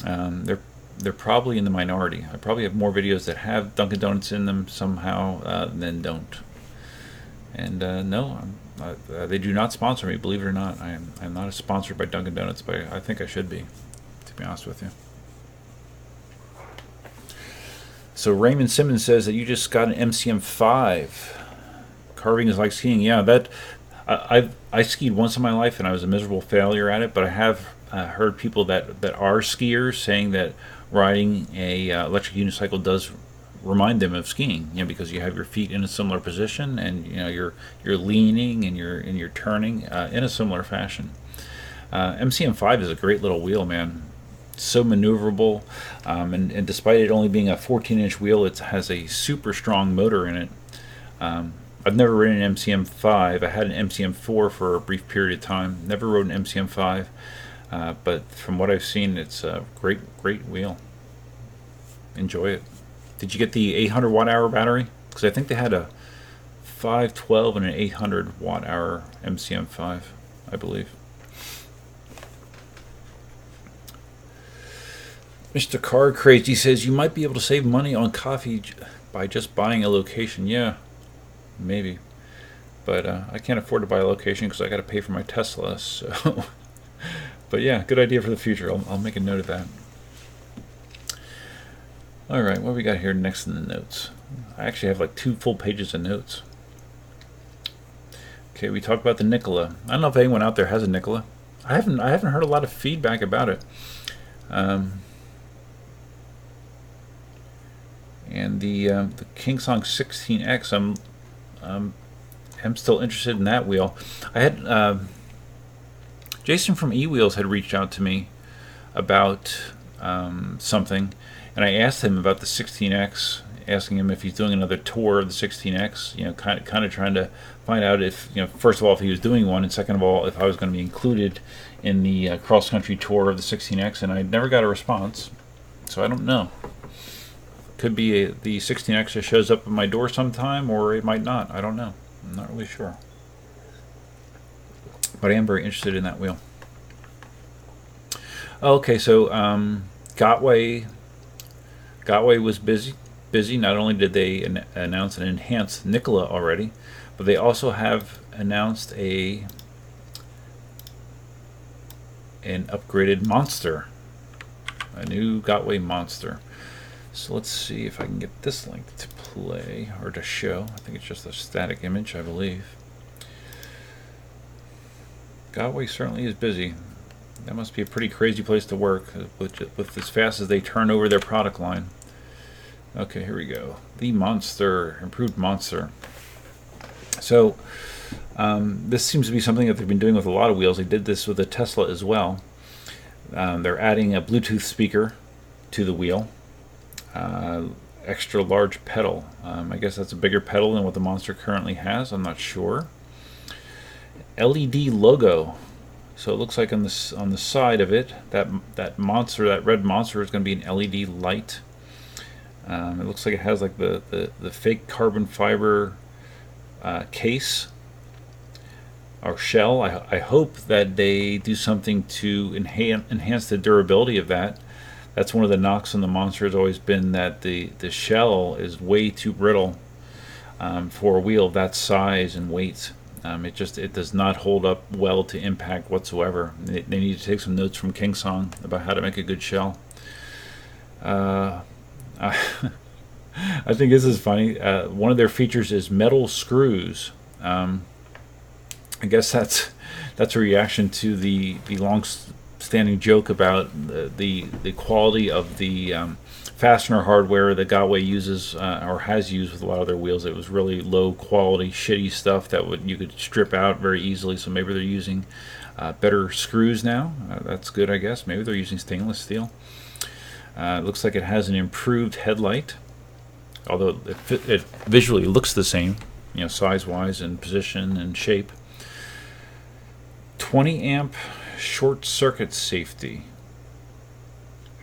they're probably in the minority. I probably have more videos that have Dunkin' Donuts in them somehow than don't. And no, they do not sponsor me, believe it or not. I'm not sponsored by Dunkin' Donuts, but I think I should be, to be honest with you. So Raymond Simmons says that you just got an MCM5. Carving is like skiing. Yeah, that I skied once in my life and I was a miserable failure at it, but I have heard people that are skiers saying that riding a electric unicycle does remind them of skiing, because you have your feet in a similar position, and you're leaning and you're turning in a similar fashion. MCM5 is a great little wheel, man. So maneuverable, and despite it only being a 14-inch wheel, it has a super strong motor in it. I've never ridden an MCM5. I had an MCM4 for a brief period of time. Never rode an MCM5, but from what I've seen, it's a great wheel. Enjoy it. Did you get the 800 watt-hour battery? Because I think they had a 512 and an 800 watt-hour MCM5, I believe. Mr. Car Crazy says you might be able to save money on coffee by just buying a location. Yeah, maybe. But I can't afford to buy a location because I got to pay for my Tesla. So, but yeah, good idea for the future. I'll make a note of that. All right, what we got here next in the notes? I actually have like 2 full pages of notes. Okay, we talked about the Nikola. I don't know if anyone out there has a Nikola. I haven't heard a lot of feedback about it. And the Kingsong 16X, I'm still interested in that wheel. I had Jason from eWheels had reached out to me about something, and I asked him about the 16X, asking him if he's doing another tour of the 16X. Kind of trying to find out if, first of all, if he was doing one, and second of all, if I was going to be included in the cross-country tour of the 16X, and I never got a response, so I don't know. Could be the 16X that shows up at my door sometime, or it might not. I don't know. I'm not really sure. But I am very interested in that wheel. Okay, so Gotway was busy. Not only did they announce an enhanced Nikola already, but they also have announced a an upgraded Monster, a new Gotway Monster. So let's see if I can get this link to play or to show. I think it's just a static image, I believe. Gotway certainly is busy. That must be a pretty crazy place to work with as fast as they turn over their product line. Okay, here we go. The Monster, improved Monster. So this seems to be something that they've been doing with a lot of wheels. They did this with the Tesla as well. They're adding a Bluetooth speaker to the wheel. Extra large pedal. I guess that's a bigger pedal than what the Monster currently has. I'm not sure. LED logo. So it looks like on the side of it, that Monster, that red Monster, is going to be an LED light. It looks like it has like the fake carbon fiber case or shell. I hope that they do something to enhance the durability of that. That's one of the knocks on the Monster, has always been that the shell is way too brittle for a wheel of that size and weight. It does not hold up well to impact whatsoever. They need to take some notes from Kingsong about how to make a good shell. I think this is funny. One of their features is metal screws. I guess that's a reaction to the long-standing joke about the quality of the fastener hardware that Gotway uses or has used with a lot of their wheels. It was really low quality, shitty stuff that you could strip out very easily. So maybe they're using better screws now. That's good, I guess. Maybe they're using stainless steel. It looks like it has an improved headlight, although it visually looks the same, size-wise and position and shape. 20 amp short circuit safety.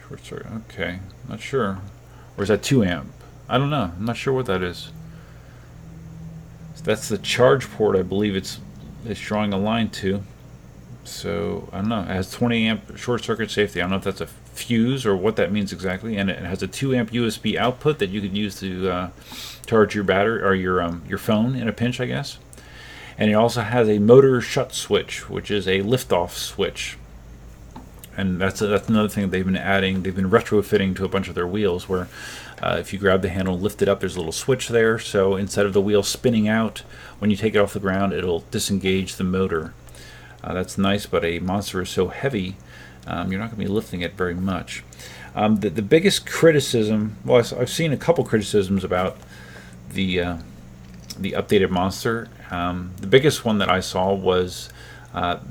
Short circuit, okay, not sure. Or is that 2 amp? I don't know. I'm not sure what that is. So that's the charge port, I believe it's drawing a line to. So I don't know. It has 20 amp short circuit safety. I don't know if that's a fuse or what that means exactly. And it has a 2 amp USB output that you could use to charge your battery or your phone in a pinch, I guess. And it also has a motor shut switch, which is a lift-off switch. And that's another thing they've been adding. They've been retrofitting to a bunch of their wheels where if you grab the handle and lift it up, there's a little switch there. So instead of the wheel spinning out, when you take it off the ground, it'll disengage the motor. That's nice, but a Monster is so heavy, you're not going to be lifting it very much. The biggest criticism, well, I've seen a couple criticisms about the updated Monster. The biggest one that I saw was that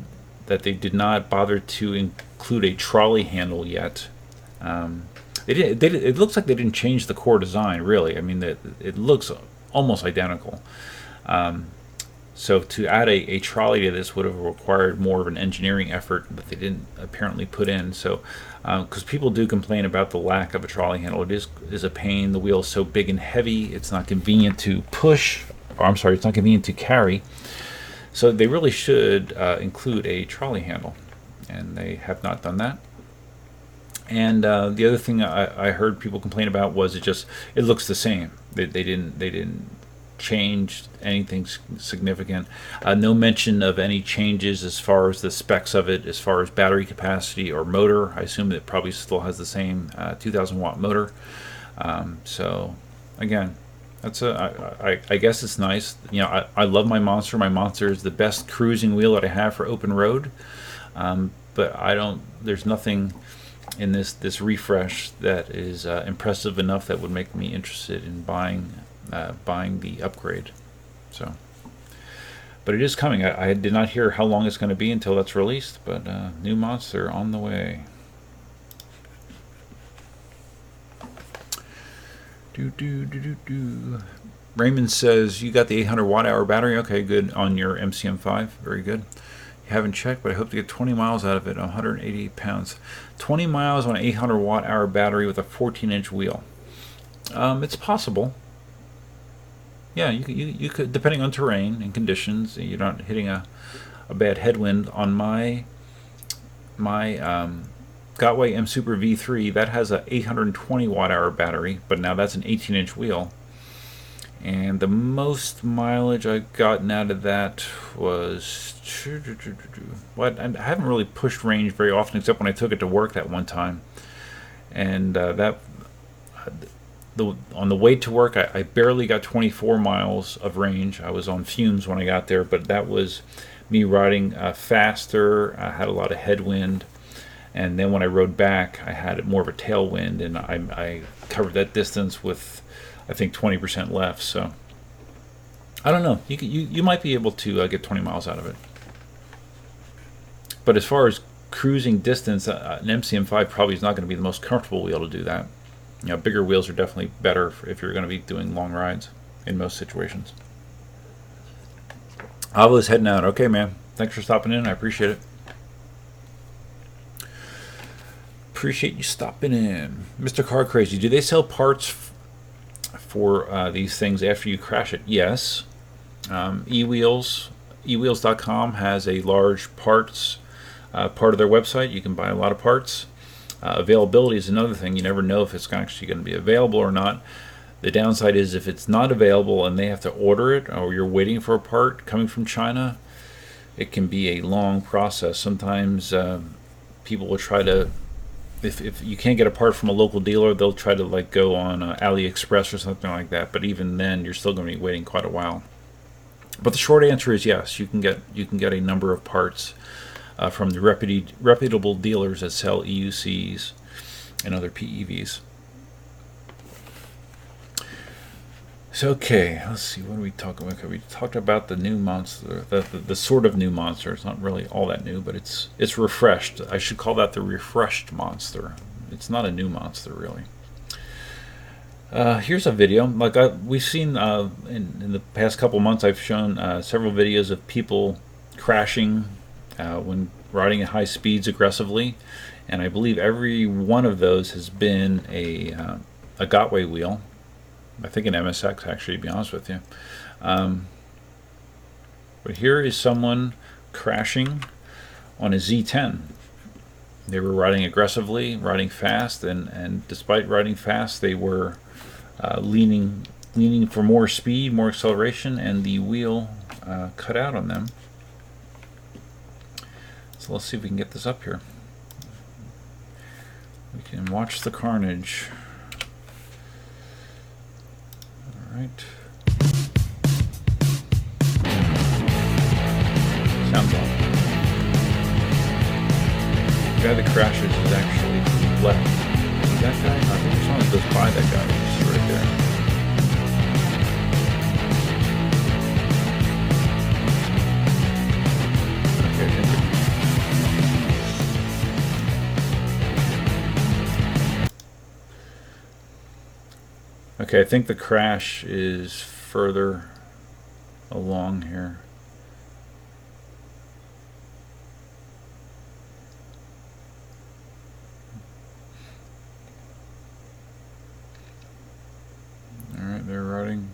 they did not bother to include a trolley handle yet. It looks like they didn't change the core design, really. I mean, it looks almost identical. So to add a trolley to this would have required more of an engineering effort, but they didn't apparently put in. So, because people do complain about the lack of a trolley handle, it is a pain. The wheel is so big and heavy, it's not convenient to push. Or I'm sorry, it's not convenient to carry. So they really should include a trolley handle, and they have not done that. And the other thing I heard people complain about was it looks the same. They didn't change anything significant. No mention of any changes as far as the specs of it, as far as battery capacity or motor. I assume it probably still has the same 2,000 watt motor. So again, that's I guess it's nice. I love my Monster. My Monster is the best cruising wheel that I have for open road. But there's nothing in this refresh that is impressive enough that would make me interested in buying the upgrade. So, but it is coming. I did not hear how long it's going to be until that's released, but new Monster on the way. Raymond says you got the 800 watt hour battery. Okay, good, on your MCM5. Very good. You haven't checked, but I hope to get 20 miles out of it. 180 pounds. 20 miles on an 800 watt hour battery with a 14-inch wheel. It's possible. Yeah, you could, depending on terrain and conditions. You're not hitting a bad headwind. On my Gotway M Super V3, that has a 820 watt hour battery, but now that's an 18-inch wheel. And the most mileage I've gotten out of that was what, I haven't really pushed range very often except when I took it to work that one time. And on the way to work, I barely got 24 miles of range. I was on fumes when I got there, but that was me riding faster. I had a lot of headwind, and then when I rode back, I had more of a tailwind, and I covered that distance with, I think, 20% left. So I don't know. You might be able to get 20 miles out of it. But as far as cruising distance, an MCM5 probably is not going to be the most comfortable wheel to do that. You know, bigger wheels are definitely better if you're going to be doing long rides in most situations. Ava's heading out. Okay, man. Thanks for stopping in. I appreciate it. Appreciate you stopping in. Mr. Car Crazy, do they sell parts for these things after you crash it? Yes. eWheels.com has a large parts part of their website. You can buy a lot of parts. Availability is another thing. You never know if it's actually going to be available or not. The downside is if it's not available and they have to order it, or you're waiting for a part coming from China, it can be a long process. Sometimes people will try to, if you can't get a part from a local dealer, they'll try to like go on AliExpress or something like that. But even then, you're still going to be waiting quite a while. But the short answer is yes. You can get a number of parts from the reputable dealers that sell EUCs and other PEVs. So okay, let's see, what are we talking about? We talked about the new monster, the sort of new monster. It's not really all that new, but it's refreshed. I should call that the refreshed monster. It's not a new monster, really. Here's a video. Like we've seen in the past couple months, I've shown several videos of people crashing when riding at high speeds aggressively, and I believe every one of those has been a Gotway wheel. I think an MSX, actually, to be honest with you. But here is someone crashing on a Z10. They were riding aggressively, riding fast, and despite riding fast, they were leaning for more speed, more acceleration, and the wheel cut out on them. So let's see if we can get this up here. We can watch the carnage. All right. Sounds off. The guy that crashes is actually left. Is that guy? I think someone goes by that guy. He's right there. Okay, thank you. Okay, I think the crash is further along here. Alright, they're riding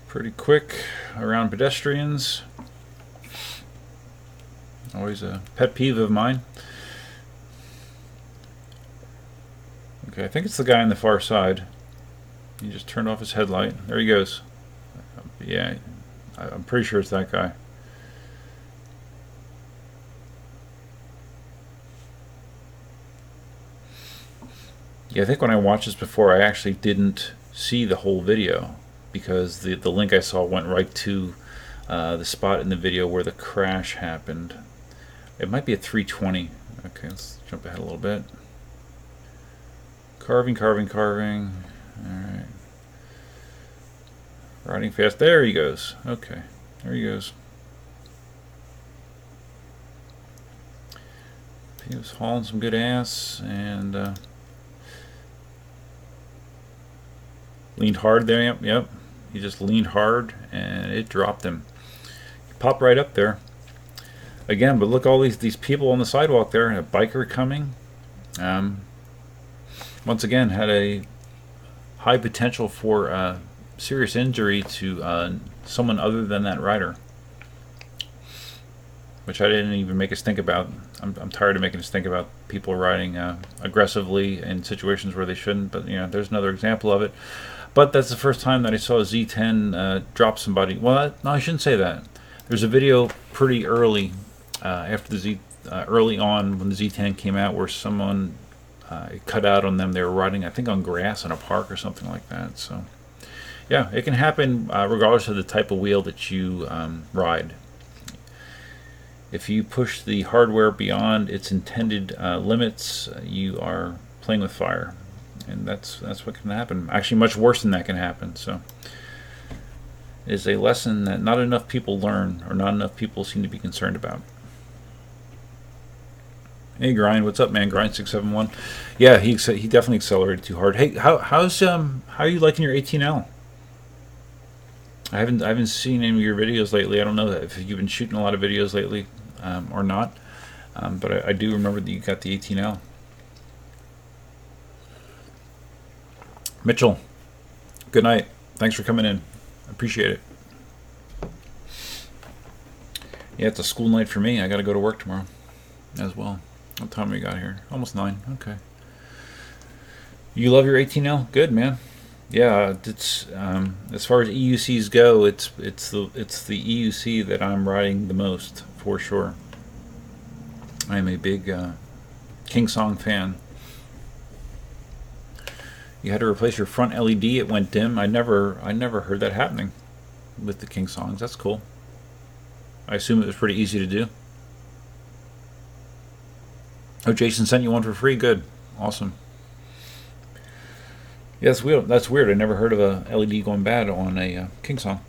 pretty quick around pedestrians. Always a pet peeve of mine. Okay, I think it's the guy on the far side. He just turned off his headlight. There he goes. Yeah, I'm pretty sure it's that guy. Yeah, I think when I watched this before, I actually didn't see the whole video because the link I saw went right to the spot in the video where the crash happened. It might be at 320. Okay, let's jump ahead a little bit. Carving. Alright. Riding fast. There he goes. Okay. There he goes. He was hauling some good ass and leaned hard there. Yep. He just leaned hard and it dropped him. He popped right up there. Again, but look, all these people on the sidewalk there, and a biker coming. Once again, had a high potential for serious injury to someone other than that rider, which I didn't even make us think about. I'm tired of making us think about people riding aggressively in situations where they shouldn't, but you know, there's another example of it. But that's the first time that I saw a Z10 drop somebody. Well, no, I shouldn't say that. There's a video pretty early, after the early on when the Z10 came out, where someone it cut out on them. They were riding, I think, on grass in a park or something like that. So, yeah, it can happen regardless of the type of wheel that you ride. If you push the hardware beyond its intended limits, you are playing with fire, and that's what can happen. Actually, much worse than that can happen. So, it is a lesson that not enough people learn, or not enough people seem to be concerned about. Hey Grind, what's up, man? Grind671. Yeah, he definitely accelerated too hard. Hey, how are you liking your 18L? I haven't seen any of your videos lately. I don't know if you've been shooting a lot of videos lately or not, but I do remember that you got the 18L. Mitchell, good night. Thanks for coming in. I appreciate it. Yeah, it's a school night for me. I got to go to work tomorrow as well. What time we got here? Almost 9. Okay. You love your 18L? Good, man. Yeah, it's as far as EUCs go, it's the EUC that I'm riding the most for sure. I am a big Kingsong fan. You had to replace your front LED; it went dim. I never heard that happening with the Kingsongs. That's cool. I assume it was pretty easy to do. Oh, Jason sent you one for free. Good, awesome. Yeah, that's weird. That's weird. I never heard of a LED going bad on a Kingsong.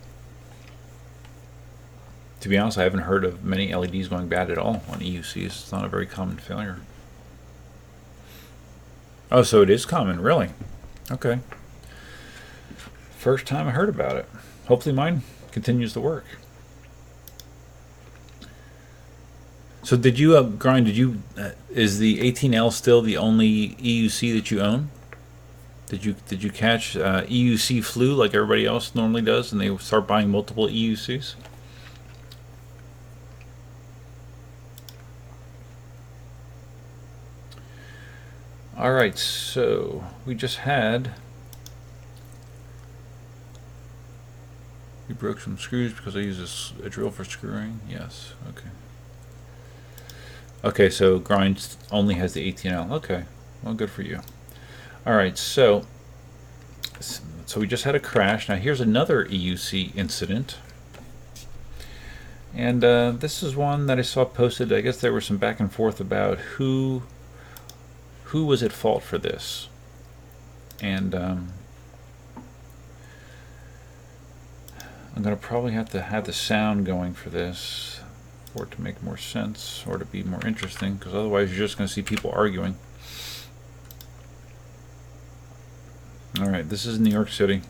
To be honest, I haven't heard of many LEDs going bad at all on EUCs. It's not a very common failure. Oh, so it is common, really? Okay. First time I heard about it. Hopefully mine continues to work. So did you, Grind, is the 18L still the only EUC that you own? Did you catch EUC flu like everybody else normally does, and they start buying multiple EUCs? All right, so we just had. You broke some screws because I use a drill for screwing. Yes. Okay. Okay, so Grind only has the 18L. Okay, well, good for you. All right, so we just had a crash. Now here's another EUC incident, and this is one that I saw posted. I guess there was some back and forth about who was at fault for this, and I'm gonna probably have to have the sound going for this for it to make more sense or to be more interesting, because otherwise you're just gonna see people arguing. All right, this is New York City.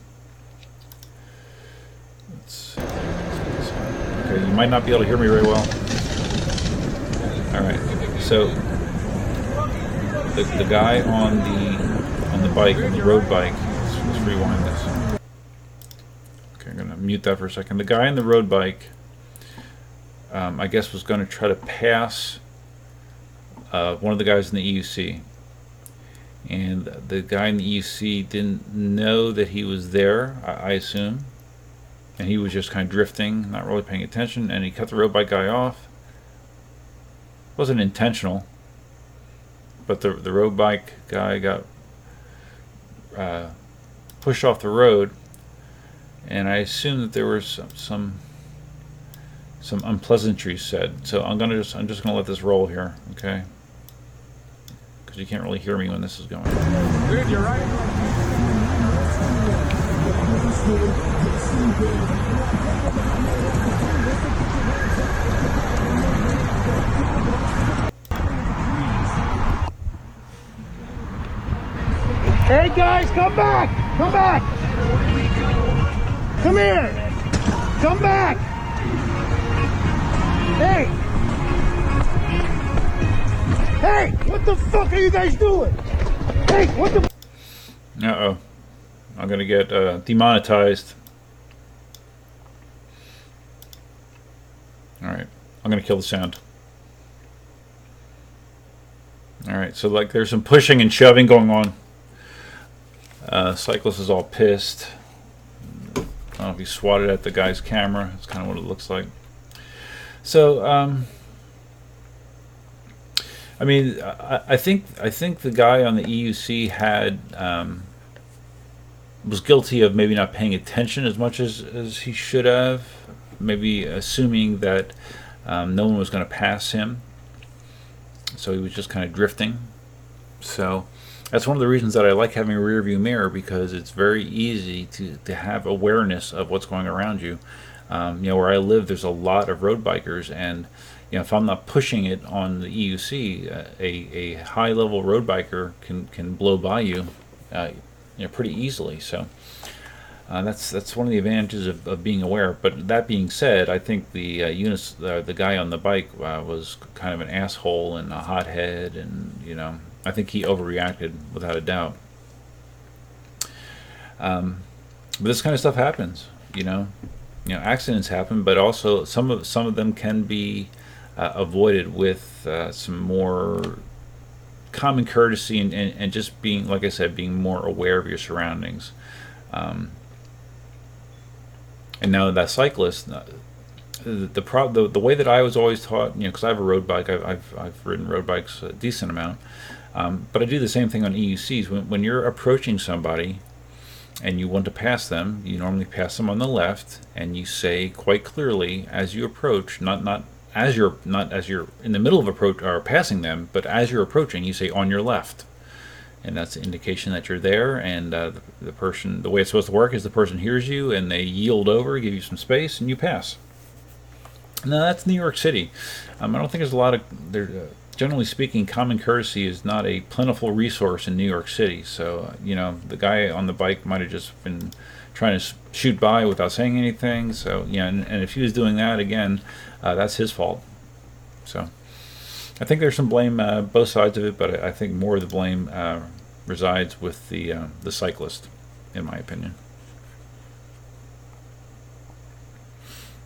Okay, you might not be able to hear me very well. All right, so the guy on the bike, on the road bike. Let's rewind this. Okay, I'm gonna mute that for a second. The guy on the road bike, I guess, was going to try to pass one of the guys in the EUC. And the guy in the EUC didn't know that he was there, I assume. And he was just kind of drifting, not really paying attention, and he cut the road bike guy off. It wasn't intentional, but the road bike guy got pushed off the road, and I assume that there were some unpleasantries said. So I'm just gonna let this roll here, okay? You can't really hear me when this is going. Good, you're right. Hey guys, come back! Come back! Come here! Come back! Hey! Hey, what the fuck are you guys doing? Hey, what the? Uh-oh. I'm gonna get demonetized. Alright. I'm gonna kill the sound. Alright, so like there's some pushing and shoving going on. Cyclist is all pissed. I don't know if he swatted at the guy's camera. That's kind of what it looks like. So, I mean, I think the guy on the EUC had was guilty of maybe not paying attention as much as he should have. Maybe assuming that no one was going to pass him, so he was just kind of drifting. So that's one of the reasons that I like having a rear view mirror, because it's very easy to have awareness of what's going around you. Where I live, there's a lot of road bikers, and if I'm not pushing it on the EUC, a high level road biker can blow by you, pretty easily. So that's one of the advantages of being aware. But that being said, I think the the guy on the bike was kind of an asshole and a hothead, and I think he overreacted without a doubt. But this kind of stuff happens, accidents happen, but also some of them can be avoided with some more common courtesy and just being, like I said, being more aware of your surroundings. And now that cyclist, the way that I was always taught, because I have a road bike, I've ridden road bikes a decent amount, but I do the same thing on EUCs. When you're approaching somebody and you want to pass them, you normally pass them on the left, and you say quite clearly as you approach, not as you're in the middle of approach or passing them, but as you're approaching, you say on your left, and that's an indication that you're there. And the way it's supposed to work is the person hears you and they yield over, give you some space, and you pass. Now that's New York City. I don't think there's a lot of generally speaking, common courtesy is not a plentiful resource in New York City. So, the guy on the bike might have just been trying to shoot by without saying anything. So, and if he was doing that, again, that's his fault. So, I think there's some blame both sides of it, but I think more of the blame resides with the cyclist, in my opinion.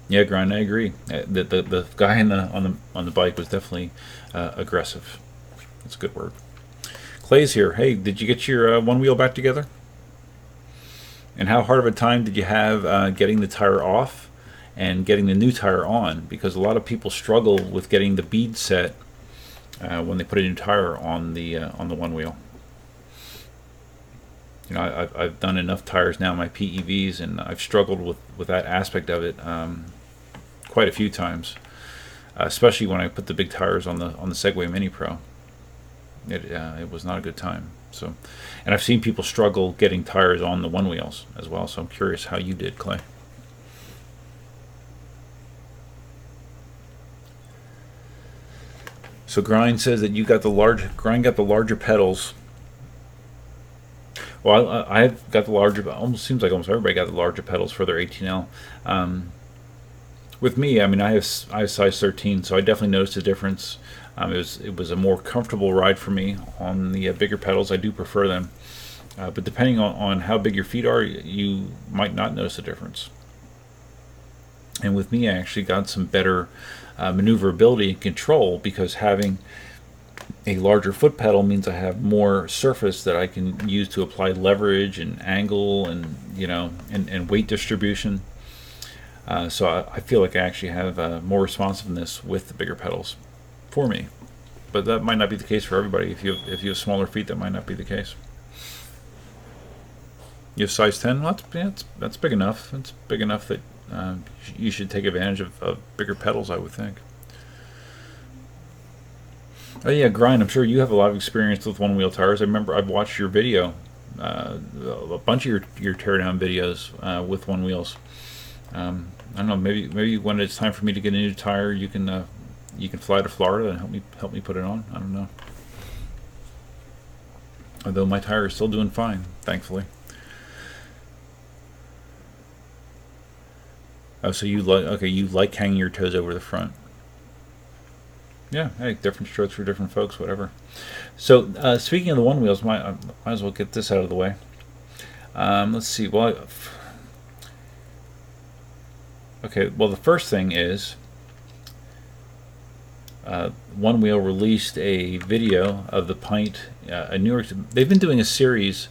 Yeah, Grind, I agree. The guy on the bike was definitely aggressive. That's a good word. Clay's here. Hey, did you get your one wheel back together? And how hard of a time did you have getting the tire off and getting the new tire on? Because a lot of people struggle with getting the bead set when they put a new tire on the one wheel. I've done enough tires now, my PEVs, and I've struggled with that aspect of it quite a few times, especially when I put the big tires on the Segway Mini Pro. It was not a good time. So, and I've seen people struggle getting tires on the one wheels as well. So I'm curious how you did, Clay. So Grind says that Grind got the larger pedals. Well, I've got the larger. Almost seems like almost everybody got the larger pedals for their 18L. With me, I have size 13, so I definitely noticed a difference. It was a more comfortable ride for me on the bigger pedals. I do prefer them, but depending on how big your feet are, you might not notice a difference. And with me, I actually got some better maneuverability and control, because having a larger foot pedal means I have more surface that I can use to apply leverage and angle and and weight distribution. So I feel like I actually have more responsiveness with the bigger pedals for me, but that might not be the case for everybody. If you have smaller feet, that might not be the case. You have size 10. Well, that's big enough. It's big enough that you should take advantage of bigger pedals, I would think. Oh yeah, Grind, I'm sure you have a lot of experience with one-wheel tires. I remember I've watched your video, a bunch of your teardown videos with one wheels. I don't know, maybe when it's time for me to get a new tire, you can fly to Florida and help me put it on. I don't know. Although my tire is still doing fine, thankfully. Oh, so you like hanging your toes over the front. Yeah, hey, different strokes for different folks, whatever. So, speaking of the one wheels, might as well get this out of the way. Let's see. Well, the first thing is One Wheel released a video of the Pint. New York. They've been doing a series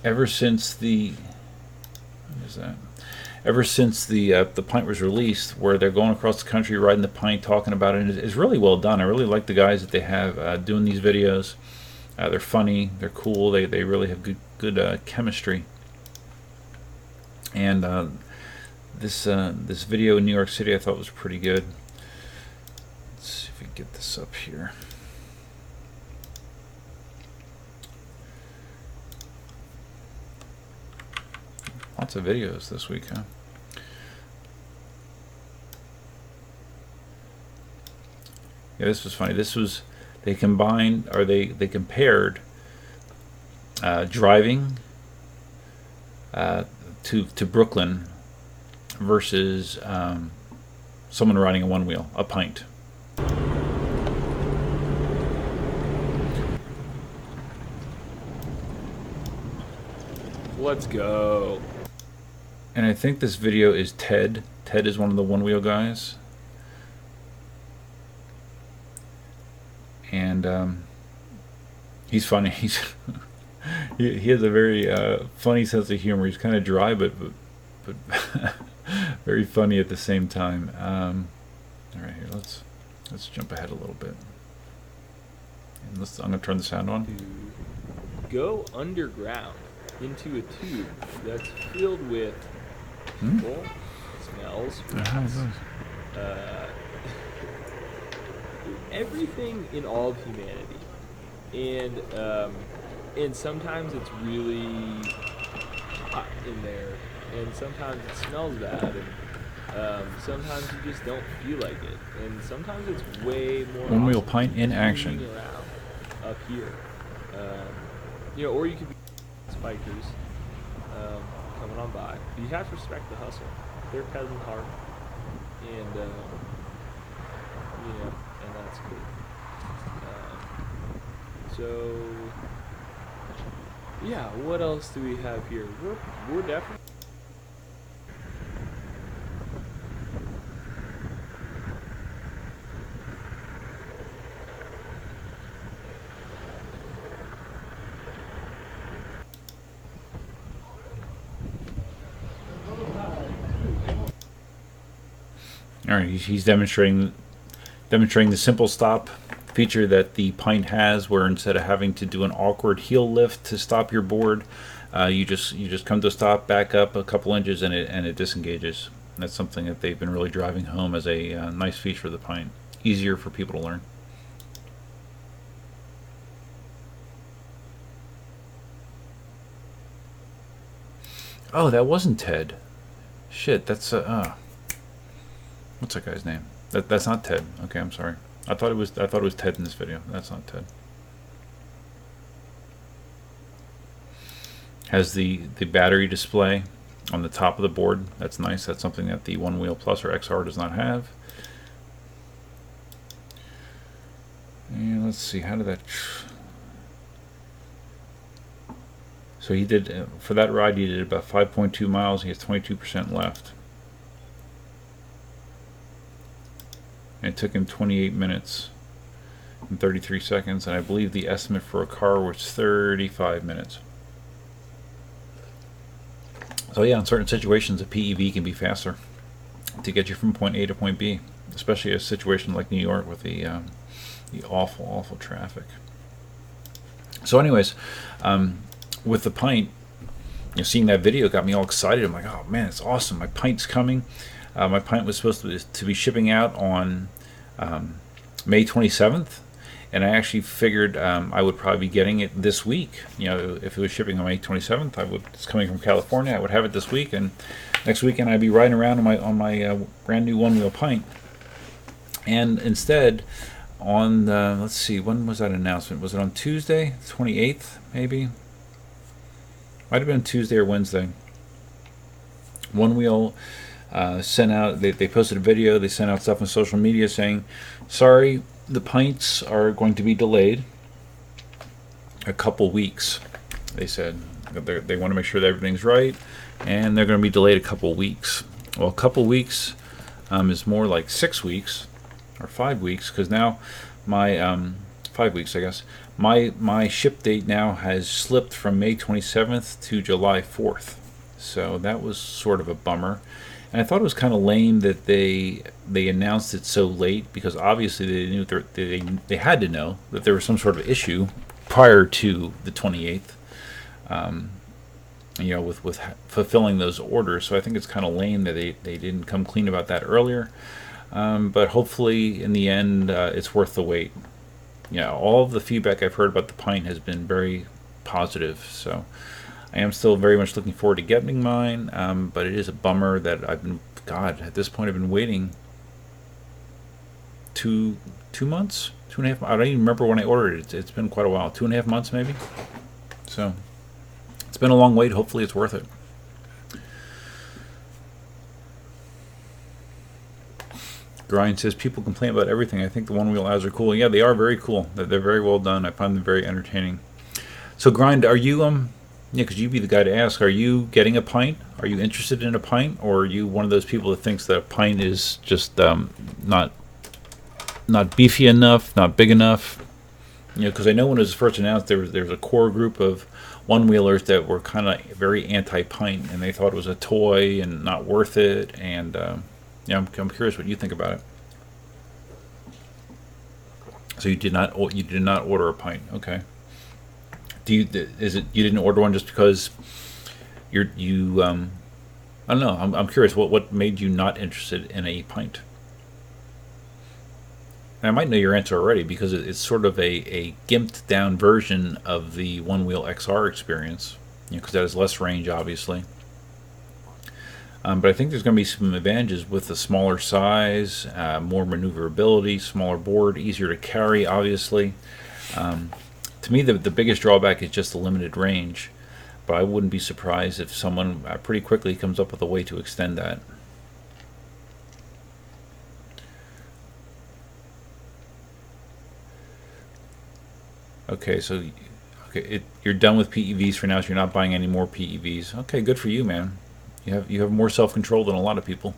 ever since the what is that? Ever since the pint was released, where they're going across the country riding the pint, talking about it, is really well done. I really like the guys that they have doing these videos. They're funny, they're cool, they really have good chemistry. And this video in New York City I thought was pretty good. Let's see if we can get this up here. Lots of videos this week, huh? Yeah, this was funny. This was, they combined, or they compared driving to Brooklyn versus someone riding a one wheel, a pint. Let's go. And I think this video is Ted. Ted is one of the one wheel guys. And he's funny. He's he has a very funny sense of humor. He's kind of dry, but very funny at the same time. All right, here let's jump ahead a little bit. And I'm gonna turn the sound on. Go underground into a tube that's filled with people, smells, everything in all of humanity, and sometimes it's really hot in there, and sometimes it smells bad, and sometimes you just don't feel like it, and sometimes it's way more One wheel awesome pint in to be action. moving around up here, you know, or you could be spikers coming on by. But you have to respect the hustle. They're peasant hard, and you know, and that's cool. So yeah, what else do we have here? We're definitely. All right, he's demonstrating the simple stop feature that the pint has, where instead of having to do an awkward heel lift to stop your board, you just come to a stop, back up a couple inches, and it disengages. And that's something that they've been really driving home as a nice feature of the pint. Easier for people to learn. Oh, that wasn't Ted. Shit, that's what's that guy's name? That's not Ted. Okay, I'm sorry. I thought it was Ted in this video. That's not Ted. Has the battery display on the top of the board. That's nice. That's something that the One Wheel Plus or XR does not have. And let's see, how did that... So he did, for that ride, he did about 5.2 miles. He has 22% left. And it took him 28 minutes and 33 seconds, and I believe the estimate for a car was 35 minutes. So yeah, in certain situations, a PEV can be faster to get you from point A to point B, especially a situation like New York with the awful traffic. So anyways, with the pint, seeing that video got me all excited. I'm like, oh man, it's awesome. My pint's coming. My pint was supposed to be shipping out on May 27th, and I actually figured I would probably be getting it this week. If it was shipping on May 27th, it's coming from California. I would have it this week, and next weekend I'd be riding around on my brand new one wheel pint. And instead, on let's see, when was that announcement? Was it on Tuesday, 28th, maybe? Might have been Tuesday or Wednesday. One Wheel sent out, they posted a video, they sent out stuff on social media saying, sorry, the pints are going to be delayed a couple weeks. They said they want to make sure that everything's right, and they're going to be delayed a couple weeks. Well, a couple weeks is more like 6 weeks or 5 weeks, because now my 5 weeks, I guess. My ship date now has slipped from May 27th to July 4th. So that was sort of a bummer. And I thought it was kind of lame that they announced it so late, because obviously they knew they had to know that there was some sort of issue prior to the 28th. With fulfilling those orders. So I think it's kind of lame that they didn't come clean about that earlier. But hopefully, in the end, it's worth the wait. All of the feedback I've heard about the pint has been very positive. So I am still very much looking forward to getting mine. But it is a bummer that at this point I've been waiting 2 months, 2.5. I don't even remember when I ordered it. It's been quite a while, 2.5 months maybe. So it's been a long wait. Hopefully, it's worth it. Grind says, people complain about everything. I think the one-wheel ads are cool. Yeah, they are very cool. They're very well done. I find them very entertaining. So, Grind, are you, because you'd be the guy to ask, are you getting a pint? Are you interested in a pint? Or are you one of those people that thinks that a pint is just not beefy enough, not big enough? Because I know when it was first announced, there was a core group of one-wheelers that were kind of very anti-pint, and they thought it was a toy and not worth it. And I'm curious what you think about it. So you did not order a pint, okay? You didn't order one just because I don't know. I'm curious what made you not interested in a pint. And I might know your answer already, because it's sort of a gimped down version of the One Wheel XR experience, because that has less range, obviously. But I think there's going to be some advantages with the smaller size, more maneuverability, smaller board, easier to carry, obviously. To me, the biggest drawback is just the limited range, but I wouldn't be surprised if someone pretty quickly comes up with a way to extend that. Okay, so you're done with PEVs for now, so you're not buying any more PEVs. Okay, good for you, man. You have more self-control than a lot of people.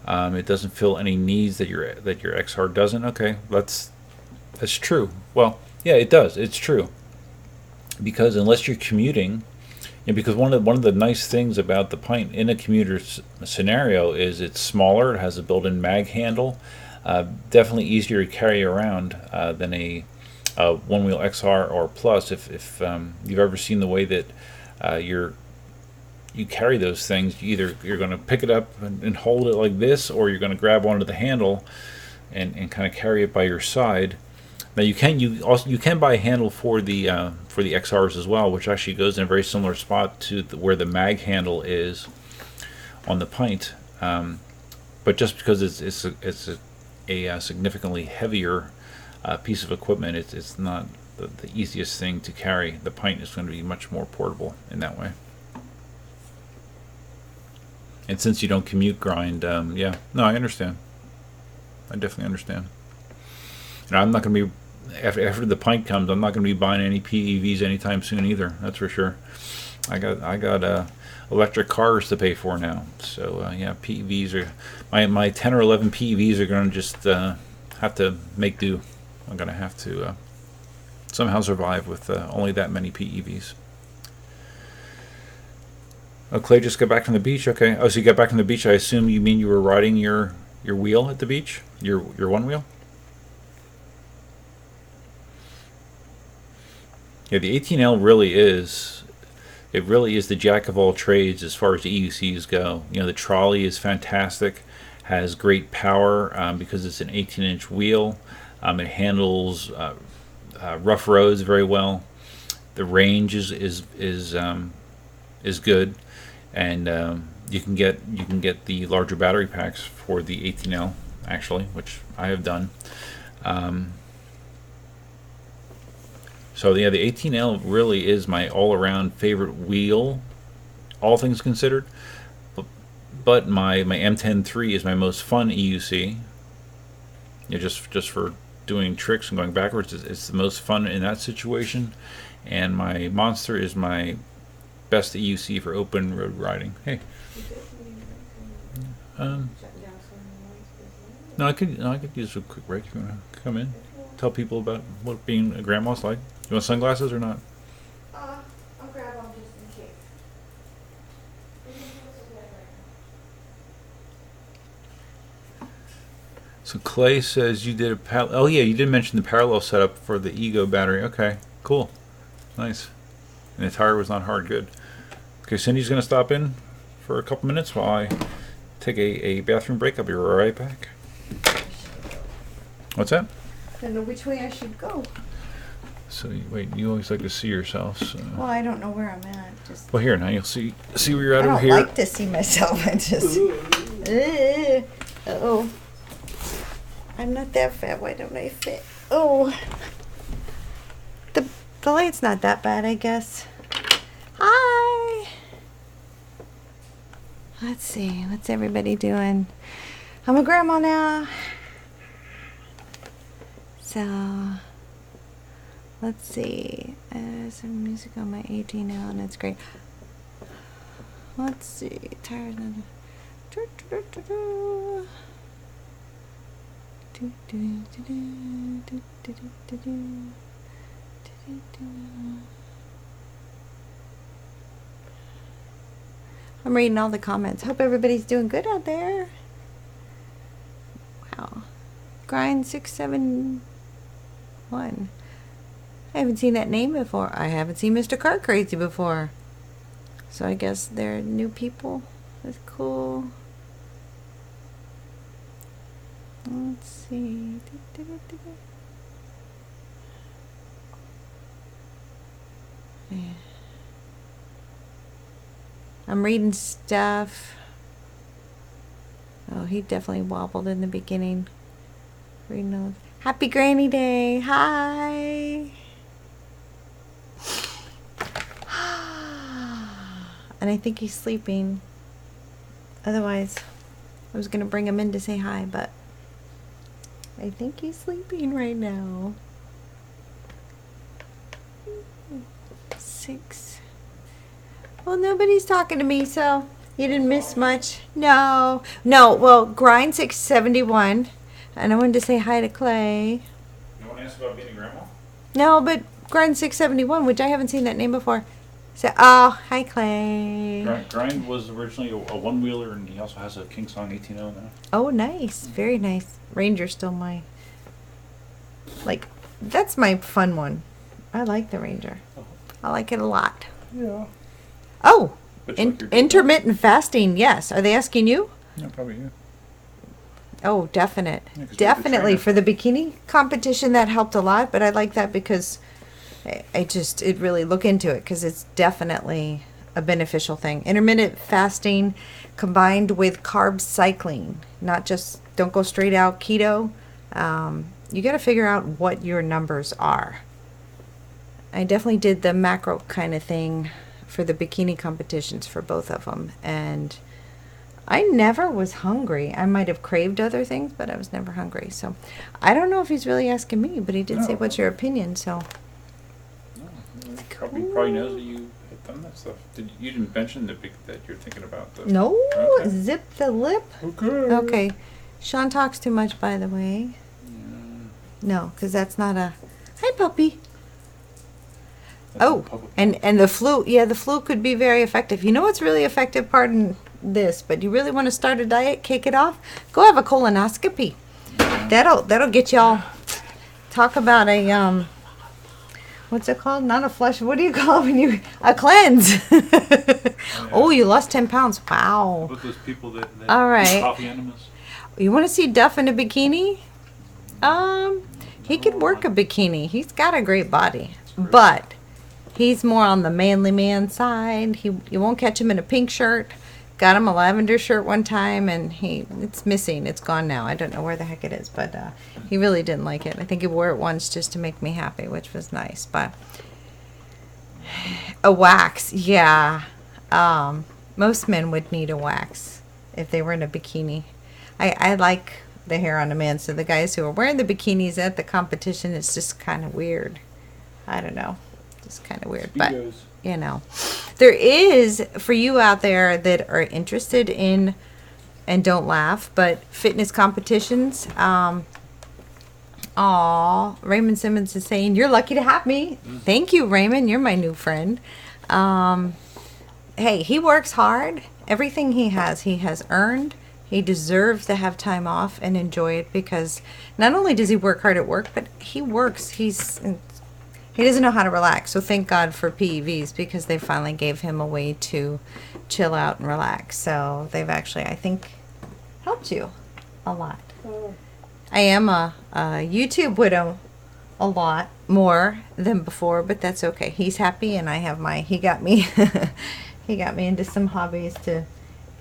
It doesn't fill any needs that your XR doesn't. Okay, that's true. Well, yeah, it does. It's true. Because unless you're commuting, because one of the nice things about the pint in a commuter scenario is it's smaller. It has a built-in mag handle. Definitely easier to carry around than a one-wheel XR or Plus. If you've ever seen the way that you carry those things, you're going to pick it up and hold it like this, or you're going to grab onto the handle and kind of carry it by your side. Now you can buy a handle for the XRs as well, which actually goes in a very similar spot to where the mag handle is on the pint. But just because it's a significantly heavier piece of equipment, it's not the easiest thing to carry. The pint is going to be much more portable in that way. And since you don't commute, Grind, yeah, no, I understand. I definitely understand. And I'm not going to be, after the pint comes, I'm not going to be buying any PEVs anytime soon either. That's for sure. I got electric cars to pay for now. So yeah, PEVs are my 10 or 11 PEVs are going to just have to make do. I'm going to have to somehow survive with only that many PEVs. Oh, Clay just got back from the beach. Okay. Oh, so you got back from the beach. I assume you mean you were riding your wheel at the beach? Your one wheel? Yeah, the 18L really is the jack of all trades as far as the EUCs go. The trolley is fantastic, has great power because it's an 18-inch wheel. It handles rough roads very well. The range is good, and you can get the larger battery packs for the 18L actually, which I have done. So yeah, the 18L really is my all-around favorite wheel, all things considered. But my M10 III is my most fun EUC. Just for doing tricks and going backwards, it's the most fun in that situation. And my Monster is my best EUC for open road riding. Hey. No, I could use a quick break. You wanna come in? tell people about what being a grandma's like? You want sunglasses or not? I'll grab them just in case. So Clay says you did a oh yeah, you did mention the parallel setup for the Ego battery. Okay, cool, nice. And the tire was not hard. Good. Okay, Cindy's gonna stop in for a couple minutes while I take a bathroom break. I'll be right back. What's that? I don't know which way I should go. So wait, you always like to see yourself. So. Well, I don't know where I'm at. Just Well, here now you'll see where you're at I over don't here. like to see myself. I just. Oh. I'm not that fat. Why don't I fit? Oh. The light's not that bad, I guess. Hi. Let's see. What's everybody doing? I'm a grandma now. So, let's see. Some music on my 18 now, and it's great. Let's see. Tires not. I'm reading all the comments. Hope everybody's doing good out there. Wow. Grind 671. I haven't seen that name before. I haven't seen Mr. Car Crazy before. So I guess they're new people. That's cool. Let's see. Yeah. I'm reading stuff. Oh, he definitely wobbled in the beginning. Reading those. Happy Granny Day. Hi. And I think he's sleeping. Otherwise, I was going to bring him in to say hi, but I think he's sleeping right now. 6. Well, nobody's talking to me, so you didn't miss much. No. Well, Grind 671. And I wanted to say hi to Clay. You want to ask about being a grandma? No, but Grind 671, which I haven't seen that name before. So, oh, hi Clay. Grind was originally a one-wheeler, and he also has a King Song 18.0 now. Oh, nice. Very nice. Ranger's still my... Like, that's my fun one. I like the Ranger. I like it a lot. Yeah. Oh, Which like your- intermittent fasting, yes. Are they asking you? Yeah, probably you. Oh, definite. Yeah, 'cause you're the Definitely. trainer. For the bikini competition, that helped a lot, but I like that because it really look into it because it's definitely a beneficial thing. Intermittent fasting combined with carb cycling, not just don't go straight out keto. You got to figure out what your numbers are. I definitely did the macro kind of thing for the bikini competitions for both of them, and I never was hungry. I might have craved other things, but I was never hungry. So I don't know if he's really asking me, but he did say, No. what's your opinion? So Probably knows that you had done that stuff. You didn't mention that you're thinking about the... no, Okay. zip the lip. Okay. Okay. Sean talks too much, by the way. No, because that's not a... Hi, puppy. That's Oh, in public. and the flu, yeah, the flu could be very effective. You know what's really effective? Pardon this, but you really want to start a diet, kick it off? Go have a colonoscopy. That'll get y'all. Talk about a what's it called? Not a flush. What do you call it when you a cleanse? Oh, you lost 10 pounds. Wow. With those people that All right. coffee enemas. You want to see Duff in a bikini? He could work a bikini. He's got a great body, but he's more on the manly man side. You won't catch him in a pink shirt. Got him a lavender shirt one time, and it's missing. It's gone now. I don't know where the heck it is, but he really didn't like it. I think he wore it once just to make me happy, which was nice. But a wax, yeah. Most men would need a wax if they were in a bikini. I like the hair on a man, so the guys who are wearing the bikinis at the competition, it's just kind of weird. I don't know. Just kind of weird. But, you know, there is, for you out there that are interested in, and don't laugh, but fitness competitions, Aw, Raymond Simmons is saying, you're lucky to have me. Thank you, Raymond. You're my new friend. Hey, he works hard. Everything he has earned. He deserves to have time off and enjoy it because not only does he work hard at work, but he works. He doesn't know how to relax. So thank God for PEVs because they finally gave him a way to chill out and relax. So they've actually, I think, helped you a lot. I am a YouTube widow a lot more than before, but that's okay. He's happy and I have he got me he got me into some hobbies to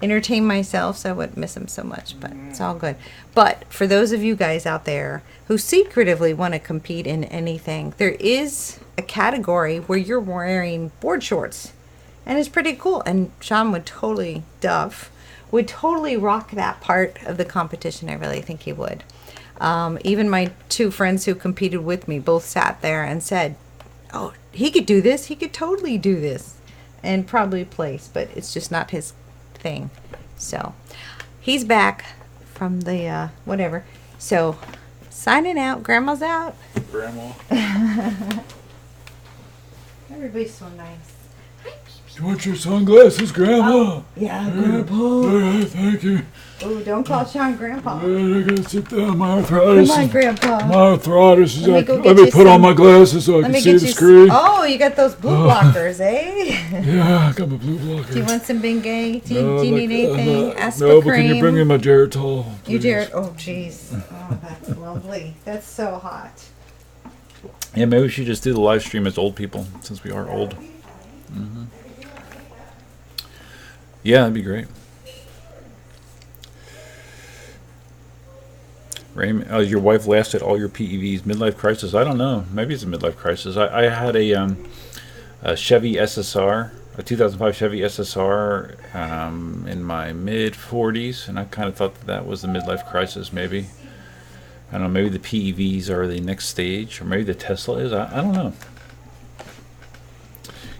entertain myself, so I wouldn't miss him so much, but it's all good. But for those of you guys out there who secretively want to compete in anything, there is a category where you're wearing board shorts, and it's pretty cool. And Sean would totally rock that part of the competition. I really think he would. Even my two friends who competed with me both sat there and said, oh, he could do this. He could totally do this and probably place, but it's just not his thing. So he's back from the whatever. So signing out. Grandma's out. Grandma. Everybody's so nice. You want your sunglasses, Grandma? Yeah, Grandpa. Thank you. Oh, don't call Sean Grandpa. I gotta sit down. My arthritis. Come on, Grandpa. My arthritis is Let me go out. get Let me you put on some- my glasses so I Let can me see get the you. screen. Oh, you got those blue blockers, eh? Yeah, I got my blue blocker. Do you want some Bengay? Do you No, need anything? no, Ask no, for but can you cream. bring me my Geritol? You please? dare? Oh, jeez. Oh, that's lovely. That's so hot. Yeah, maybe we should just do the live stream as old people, since we are old. Yeah, that'd be great. Raymond, your wife lasted all your PEVs. Midlife crisis? I don't know. Maybe it's a midlife crisis. I had a Chevy SSR, a 2005 Chevy SSR in my mid-40s, and I kind of thought that was the midlife crisis, maybe. I don't know, maybe the PEVs are the next stage, or maybe the Tesla is. I don't know.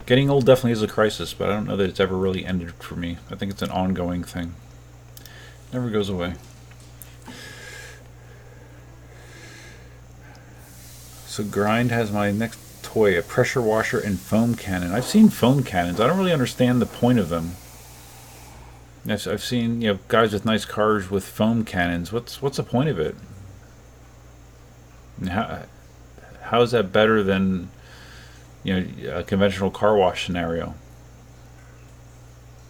Getting old definitely is a crisis, but I don't know that it's ever really ended for me. I think it's an ongoing thing. Never goes away. So Grind has my next toy, a pressure washer and foam cannon. I've seen foam cannons. I don't really understand the point of them. I've seen, guys with nice cars with foam cannons. What's the point of it? And how is that better than a conventional car wash scenario?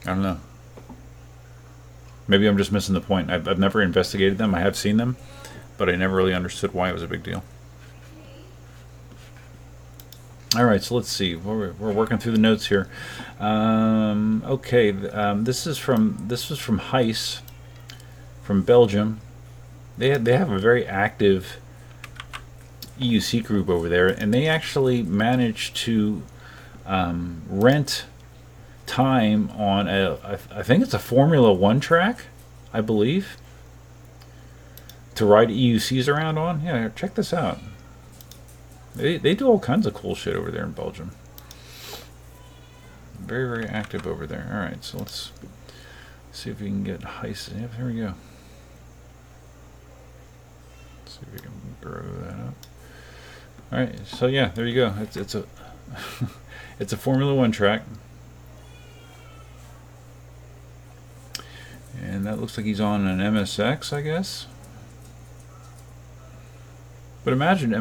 I don't know. Maybe I'm just missing the point. I've never investigated them. I have seen them, but I never really understood why it was a big deal. All right, so let's see. We're working through the notes here. Okay, this was from Heiss, from Belgium. They have a very active EUC group over there, and they actually managed to rent time on I think it's a Formula One track, I believe, to ride EUCs around on. Yeah, check this out. They do all kinds of cool shit over there in Belgium. Very, very active over there. All right, so let's see if we can get Heiss. Yeah, here we go. Let's see if we can grow that up. All right, so yeah, there you go. It's a it's a Formula One track, and that looks like he's on an MSX, I guess. But imagine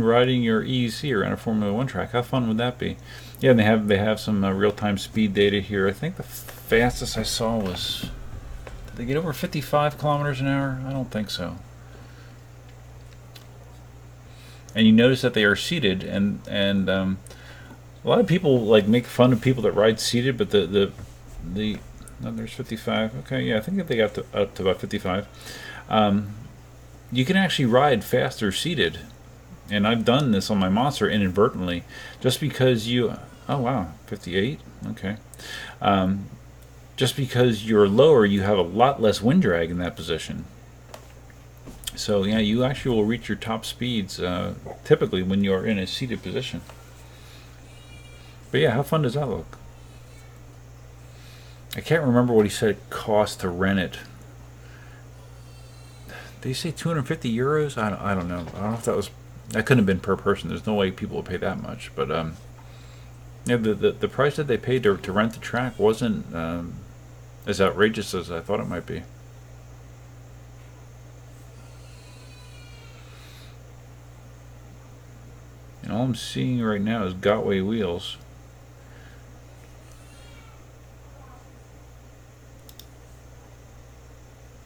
riding your EUC around a Formula One track. How fun would that be? Yeah, and they have some real-time speed data here. I think the fastest I saw was, did they get over 55 kilometers an hour? I don't think so. And you notice that they are seated, and a lot of people make fun of people that ride seated, but no, there's 55. Okay, yeah, I think that they got up to about 55. You can actually ride faster seated, and I've done this on my Monster inadvertently, just because oh wow, 58. Okay, just because you're lower, you have a lot less wind drag in that position. So yeah, you actually will reach your top speeds typically when you're in a seated position. But yeah, how fun does that look? I can't remember what he said it cost to rent it. Did you say 250 euros? I don't know. I don't know if that couldn't have been per person. There's no way people would pay that much. But yeah, the price that they paid to rent the track wasn't as outrageous as I thought it might be. And all I'm seeing right now is Gotway wheels.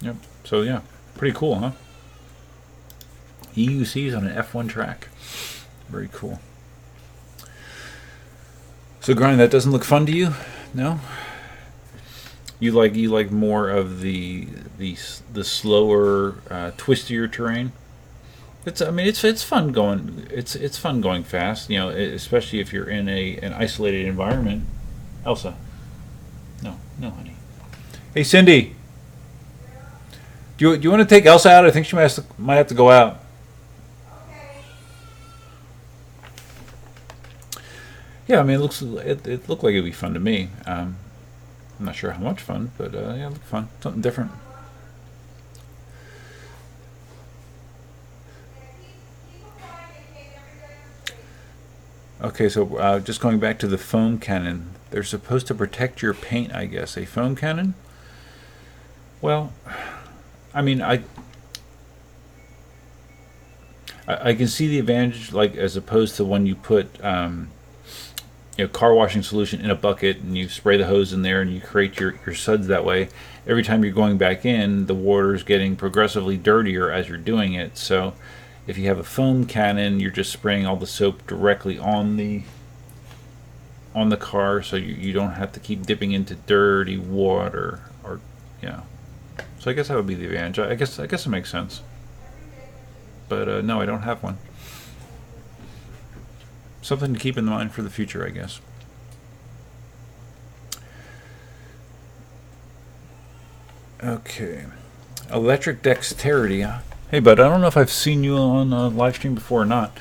Yep. So yeah, pretty cool, huh? EUCs on an F1 track. Very cool. So Grind, that doesn't look fun to you? No? You like more of the slower, twistier terrain? It's fun going. It's fun going fast. You know, especially if you're in an isolated environment. Elsa, no, honey. Hey, Cindy. Do you want to take Elsa out? I think she might have to go out. Yeah, I mean, it looked like it'd be fun to me. I'm not sure how much fun, but yeah, it looked fun. Something different. Okay, so just going back to the foam cannon, they're supposed to protect your paint, I guess. A foam cannon? Well, I mean, I can see the advantage, like as opposed to when you put car washing solution in a bucket and you spray the hose in there and you create your suds that way. Every time you're going back in, the water's getting progressively dirtier as you're doing it. So if you have a foam cannon, you're just spraying all the soap directly on the car, so you don't have to keep dipping into dirty water or So I guess that would be the advantage. I guess it makes sense. But no, I don't have one. Something to keep in mind for the future, I guess. Okay. Electric dexterity. Hey, bud, I don't know if I've seen you on a live stream before or not.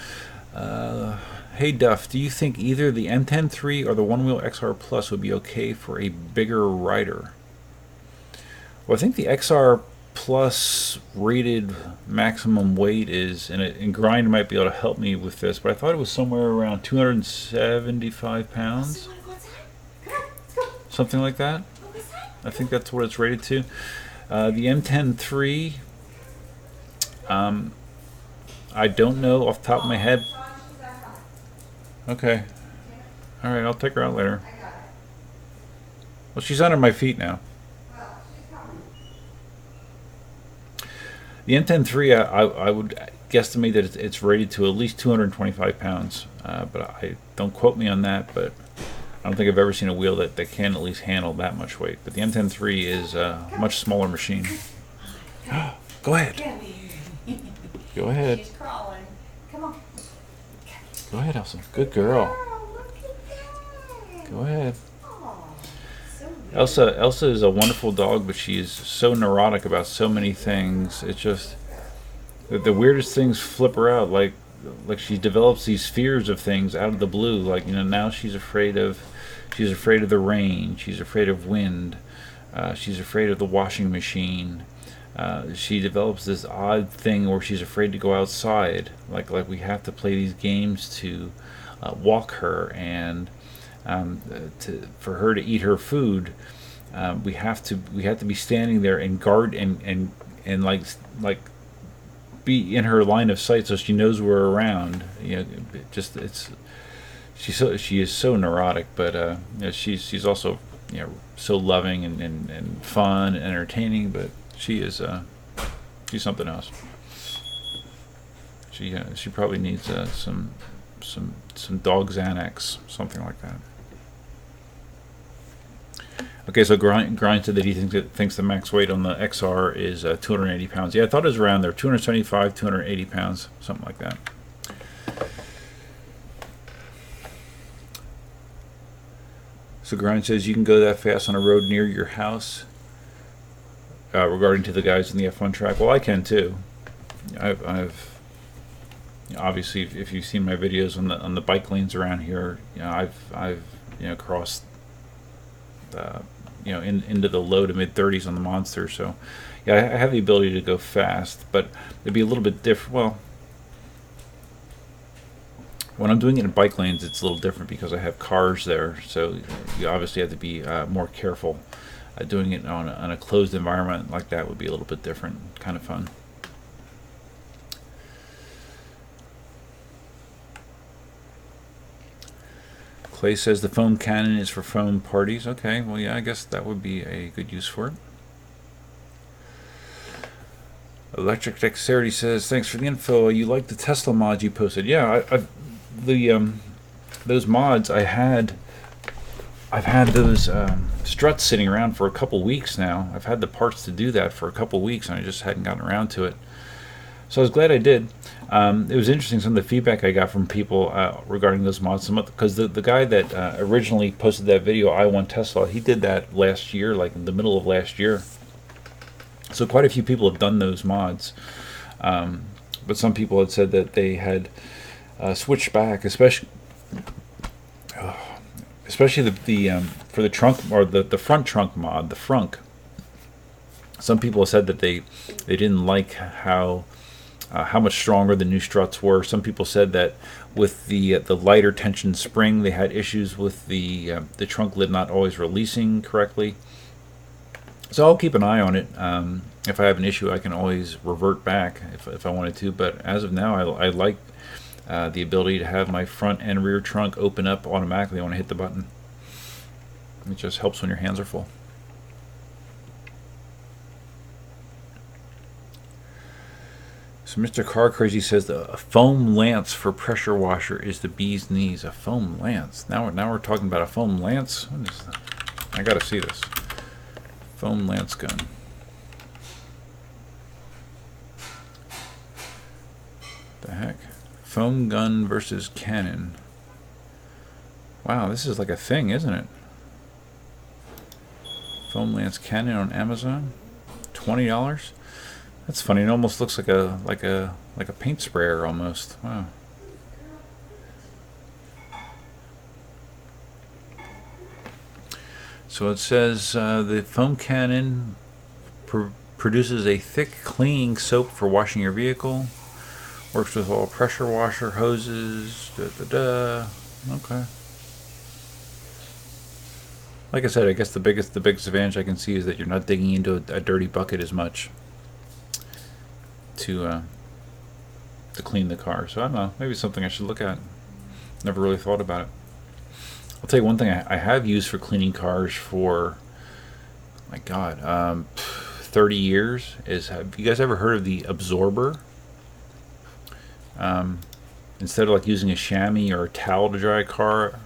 Hey, Duff, do you think either the M10-3 or the One-Wheel XR Plus would be okay for a bigger rider? Well, I think the XR Plus rated maximum weight is, and Grind might be able to help me with this, but I thought it was somewhere around 275 pounds. Something like that. I think that's what it's rated to. The M10-3, I don't know off the top of my head. Okay. Alright, I'll take her out later. Well, she's under my feet now. The M10-3, I would guesstimate that it's rated to at least 225 pounds. But don't quote me on that, but I don't think I've ever seen a wheel that can at least handle that much weight. But the M10-3 is a much smaller machine. Go ahead. Go ahead. She's crawling. Come on. Go ahead, Elsa. Good girl. Oh, look at that. Go ahead. Oh, so Elsa is a wonderful dog, but she is so neurotic about so many things. It's just the weirdest things flip her out. Like she develops these fears of things out of the blue. Like, now she's afraid of the rain. She's afraid of wind. She's afraid of the washing machine. She develops this odd thing where she's afraid to go outside. Like we have to play these games to walk her, and for her to eat her food, we have to be standing there and guard and like be in her line of sight so she knows we're around. She is so neurotic, but she's also so loving and fun and entertaining, but she's something else. She probably needs some dog Xanax, something like that. Okay, so Grind said that he thinks the max weight on the XR is 280 pounds. Yeah, I thought it was around there, 275, 280 pounds, something like that. So Grind says you can go that fast on a road near your house. Regarding to the guys in the F1 track, well, I can too. I've obviously, if you've seen my videos on the bike lanes around here, I've crossed into the low to mid 30s on the Monster. So yeah, I have the ability to go fast, but it'd be a little bit different. Well, when I'm doing it in bike lanes, it's a little different because I have cars there, so you obviously have to be more careful. Doing it on a closed environment like that would be a little bit different, kind of fun. Clay says the foam cannon is for foam parties. Okay, well, yeah, I guess that would be a good use for it. Electric Dexterity says, thanks for the info. You like the Tesla mods you posted? Yeah, those mods I've had those struts sitting around for a couple weeks now. I've had the parts to do that for a couple weeks, and I just hadn't gotten around to it. So I was glad I did. It was interesting, some of the feedback I got from people regarding those mods. Because the guy that originally posted that video, I Want Tesla, he did that last year, like in the middle of last year. So quite a few people have done those mods. But some people had said that they had switched back, especially the for the trunk, or the front trunk mod, the frunk. Some people said that they didn't like how much stronger the new struts were. Some people said that with the lighter tension spring, they had issues with the trunk lid not always releasing correctly. So I'll keep an eye on it. If I have an issue, I can always revert back if I wanted to. But as of now, I like the ability to have my front and rear trunk open up automatically when I hit the button. It just helps when your hands are full. So Mr. Car Crazy says a foam lance for pressure washer is the bee's knees. A foam lance. Now we're talking about a foam lance. What is that? I gotta see this. Foam lance gun. The heck? Foam gun versus cannon. Wow, this is like a thing, isn't it? Foam lance cannon on Amazon. $20. That's funny. It almost looks like a paint sprayer almost. Wow. So it says the foam cannon produces a thick cleaning soap for washing your vehicle. Works with all pressure washer hoses. Okay. Like I said, I guess the biggest advantage I can see is that you're not digging into a dirty bucket as much to clean the car. So I don't know. Maybe it's something I should look at. Never really thought about it. I'll tell you one thing I have used for cleaning cars for, my God, 30 years is, have you guys ever heard of the absorber? Instead of like using a chamois or a towel to dry a car,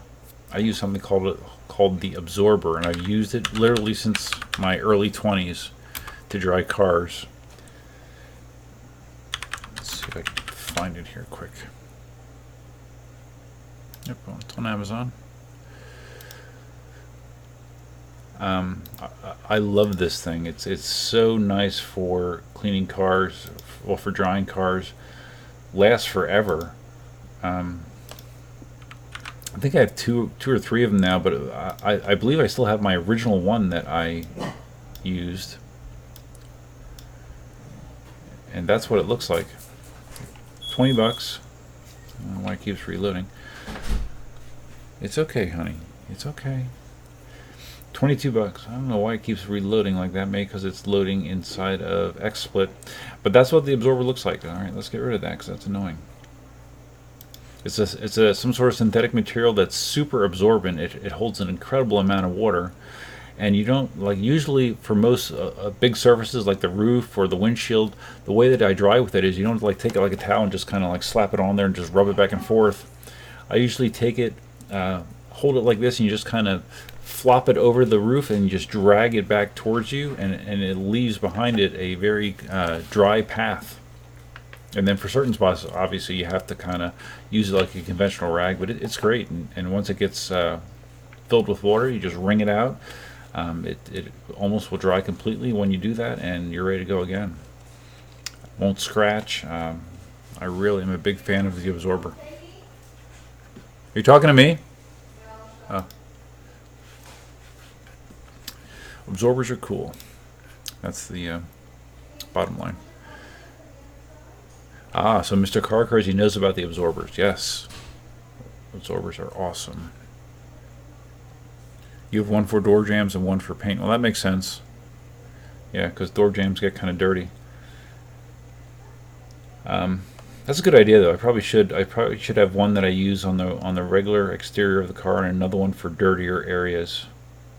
I use something called the absorber, and I've used it literally since my early 20s to dry cars. Let's see if I can find it here quick. Yep, it's on Amazon. I love this thing. It's so nice for cleaning cars, well, for drying cars. Lasts forever. I think I have two or three of them now, but I believe I still have my original one that I used, and that's what it looks like. $20. I don't know why it keeps reloading. It's okay, honey. It's okay. $22. I don't know why it keeps reloading like that. Maybe because it's loading inside of XSplit. But that's what the absorber looks like. All right, let's get rid of that because that's annoying. It's some sort of synthetic material that's super absorbent. It holds an incredible amount of water, and you don't, like, usually for most big surfaces like the roof or the windshield, the way that I dry with it is you don't like take it like a towel and just kind of like slap it on there and just rub it back and forth. I usually take it, hold it like this, and you just kind of flop it over the roof and you just drag it back towards you, and it leaves behind it a very dry path. And then for certain spots, obviously you have to kind of use it like a conventional rag, but it's great. And once it gets filled with water, you just wring it out. It almost will dry completely when you do that, and you're ready to go again. Won't scratch. I really am a big fan of the absorber. Are you talking to me? Oh. Absorbers are cool. That's the bottom line. Ah, so Mr. Car Crazy knows about the absorbers. Yes. Absorbers are awesome. You have one for door jams and one for paint. Well, that makes sense. Yeah, because door jams get kind of dirty. That's a good idea, though. I probably should have one that I use on the regular exterior of the car, and another one for dirtier areas.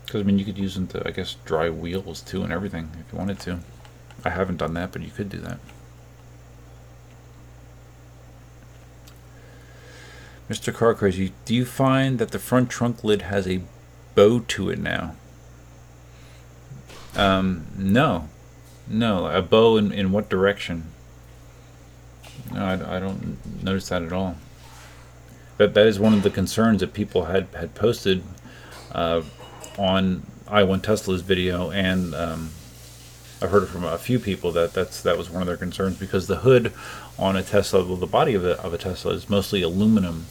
Because I mean, you could use them to, I guess, dry wheels too and everything if you wanted to. I haven't done that, but you could do that. Mr. Car Crazy, do you find that the front trunk lid has a bow to it now? No. A bow in what direction? No, I don't notice that at all. That is one of the concerns that people had posted on I Want Tesla's video, and I've heard it from a few people that was one of their concerns, because the hood on a Tesla, well, the body of a Tesla is mostly aluminum,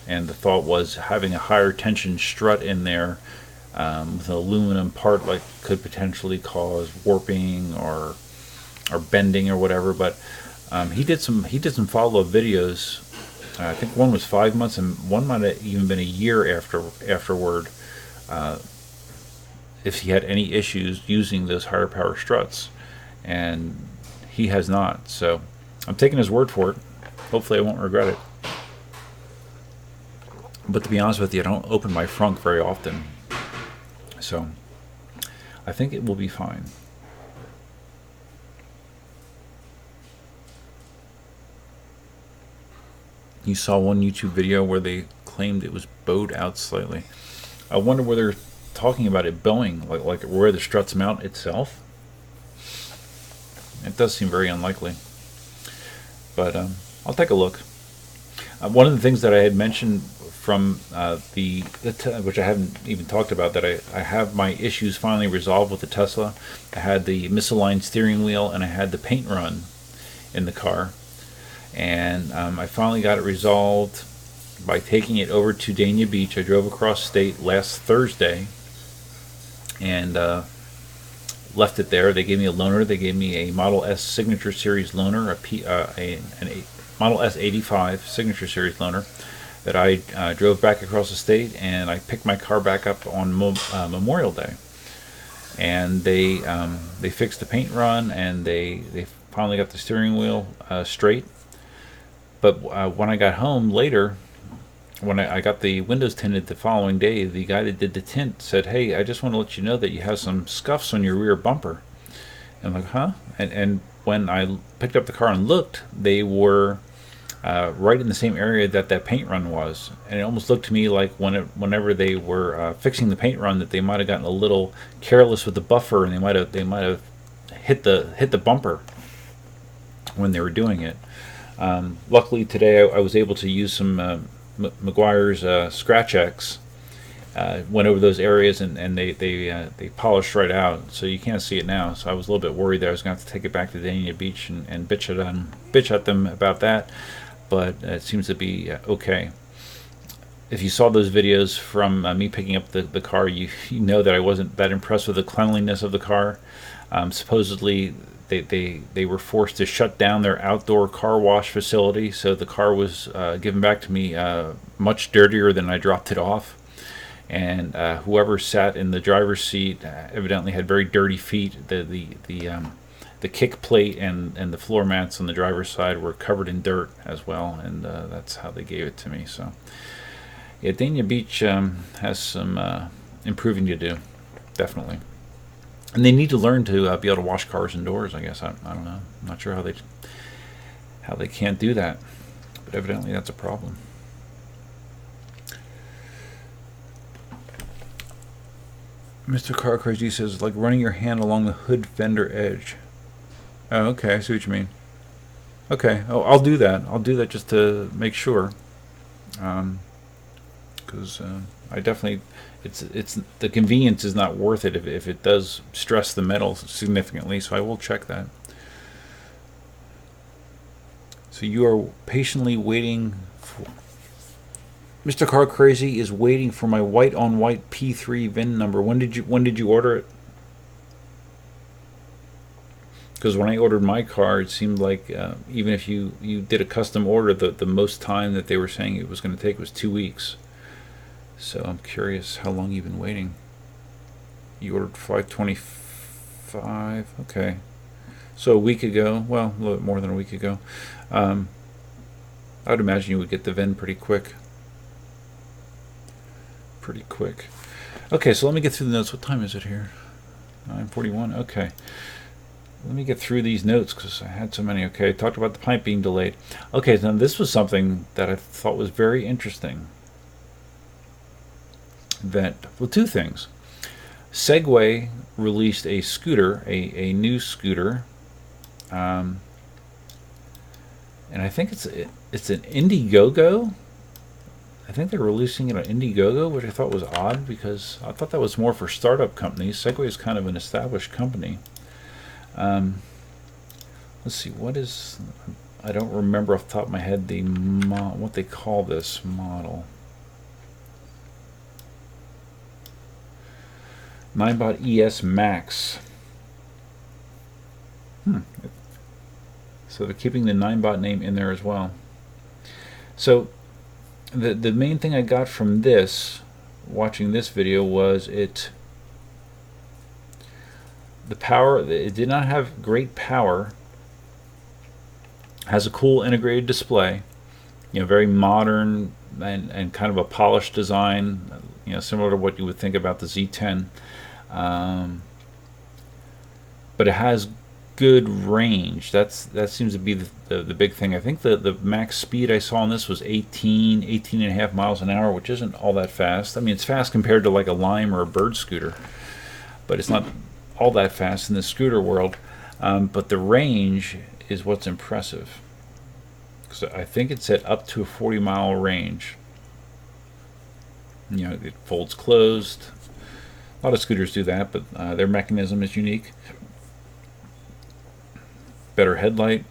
and the thought was having a higher tension strut in there with an aluminum part like could potentially cause warping or bending or whatever. But he did some follow-up videos. I think one was 5 months, and one might have even been a year afterward. If he had any issues using those higher power struts, and he has not. So I'm taking his word for it. Hopefully I won't regret it. But to be honest with you, I don't open my frunk very often, so I think it will be fine. You saw one YouTube video where they claimed it was bowed out slightly. I wonder where they're talking about it bowing, like where the struts mount itself. It does seem very unlikely, but I'll take a look. One of the things that I had mentioned from which I haven't even talked about, that I have my issues finally resolved with the Tesla. I had the misaligned steering wheel, and I had the paint run in the car, and I finally got it resolved by taking it over to Dania Beach. I drove across state last Thursday and left it there. They gave me a loaner. They gave me a Model S Signature Series loaner, a Model S 85 Signature Series loaner, that I drove back across the state, and I picked my car back up on Memorial Day. And they fixed the paint run, and they finally got the steering wheel straight. But when I got home later, when I got the windows tinted the following day, the guy that did the tint said, "Hey, I just want to let you know that you have some scuffs on your rear bumper." And I'm like, huh? And when I picked up the car and looked, they were right in the same area that paint run was. And it almost looked to me like whenever they were fixing the paint run, that they might have gotten a little careless with the buffer, and they might have hit the bumper when they were doing it. Luckily today I was able to use some Meguiar's Scratch X. Went over those areas, and they polished right out, so you can't see it now. So I was a little bit worried that I was going to have to take it back to Dania Beach and bitch at them about that, but it seems to be okay. If you saw those videos from me picking up the car, you know that I wasn't that impressed with the cleanliness of the car. Supposedly they were forced to shut down their outdoor car wash facility, so the car was given back to me much dirtier than I dropped it off. And whoever sat in the driver's seat evidently had very dirty feet. The kick plate and the floor mats on the driver's side were covered in dirt as well, and that's how they gave it to me. So yeah, Dania Beach has some improving to do, definitely. And they need to learn to be able to wash cars indoors, I guess. I don't know. I'm not sure how they can't do that, but evidently that's a problem. Mr. Car Crazy says, like running your hand along the hood fender edge. Oh, okay, I see what you mean. Okay, I'll do that. I'll do that just to make sure. Because I definitely, it's the convenience is not worth it if it does stress the metal significantly. So I will check that. So you are patiently waiting for. Mr. Car Crazy is waiting for my white on white P3 VIN number. When did you order it? Because when I ordered my car, it seemed like even if you did a custom order, the most time that they were saying it was going to take was 2 weeks. So I'm curious how long you've been waiting. You ordered 525, okay. So a week ago, well, a little bit more than a week ago. I would imagine you would get the VIN pretty quick. Pretty quick. Okay, so let me get through the notes. What time is it here? 9:41, okay. Let me get through these notes because I had so many. Okay, I talked about the pipe being delayed. Okay, now this was something that I thought was very interesting. Well, two things. Segway released a scooter, a new scooter, and I think it's an Indiegogo. I think they're releasing it on Indiegogo, which I thought was odd because I thought that was more for startup companies. Segway is kind of an established company. Let's see, I don't remember off the top of my head what they call this model. Ninebot ES Max. So they're keeping the Ninebot name in there as well. So the main thing I got from this, watching this video, was the power. It did not have great power. Has a cool integrated display, very modern and kind of a polished design, similar to what you would think about the Z10. But it has good range. That seems to be the big thing. I think the max speed I saw on this was 18 and a half miles an hour, which isn't all that fast. I mean, it's fast compared to like a Lime or a Bird scooter, but it's not all that fast in the scooter world. But the range is what's impressive. So I think it's at up to a 40-mile range. It folds closed. A lot of scooters do that, but their mechanism is unique. Better headlight.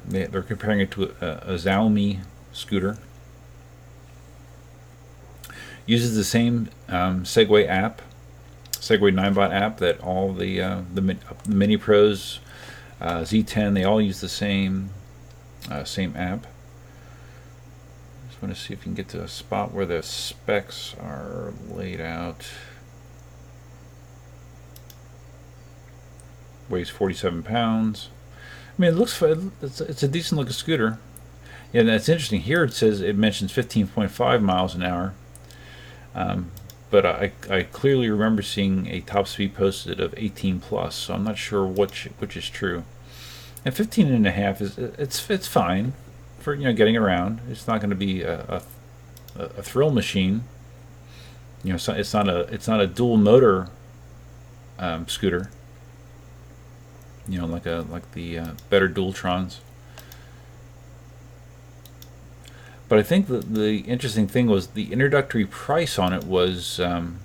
They're comparing it to a Xiaomi scooter. Uses the same Segway app, Segway Ninebot app that all the Mini Pros, Z10, they all use the same app. Just want to see if you can get to a spot where the specs are laid out. Weighs 47 pounds. I mean, it looks it's a decent looking scooter. Yeah, and that's interesting. Here it mentions 15.5 miles an hour. But I clearly remember seeing a top speed posted of 18 plus, so I'm not sure which is true. And 15 and a half it's fine for getting around. It's not going to be a thrill machine. It's not a dual motor scooter. Like the better Dualtrons. But I think the interesting thing was the introductory price on it was $5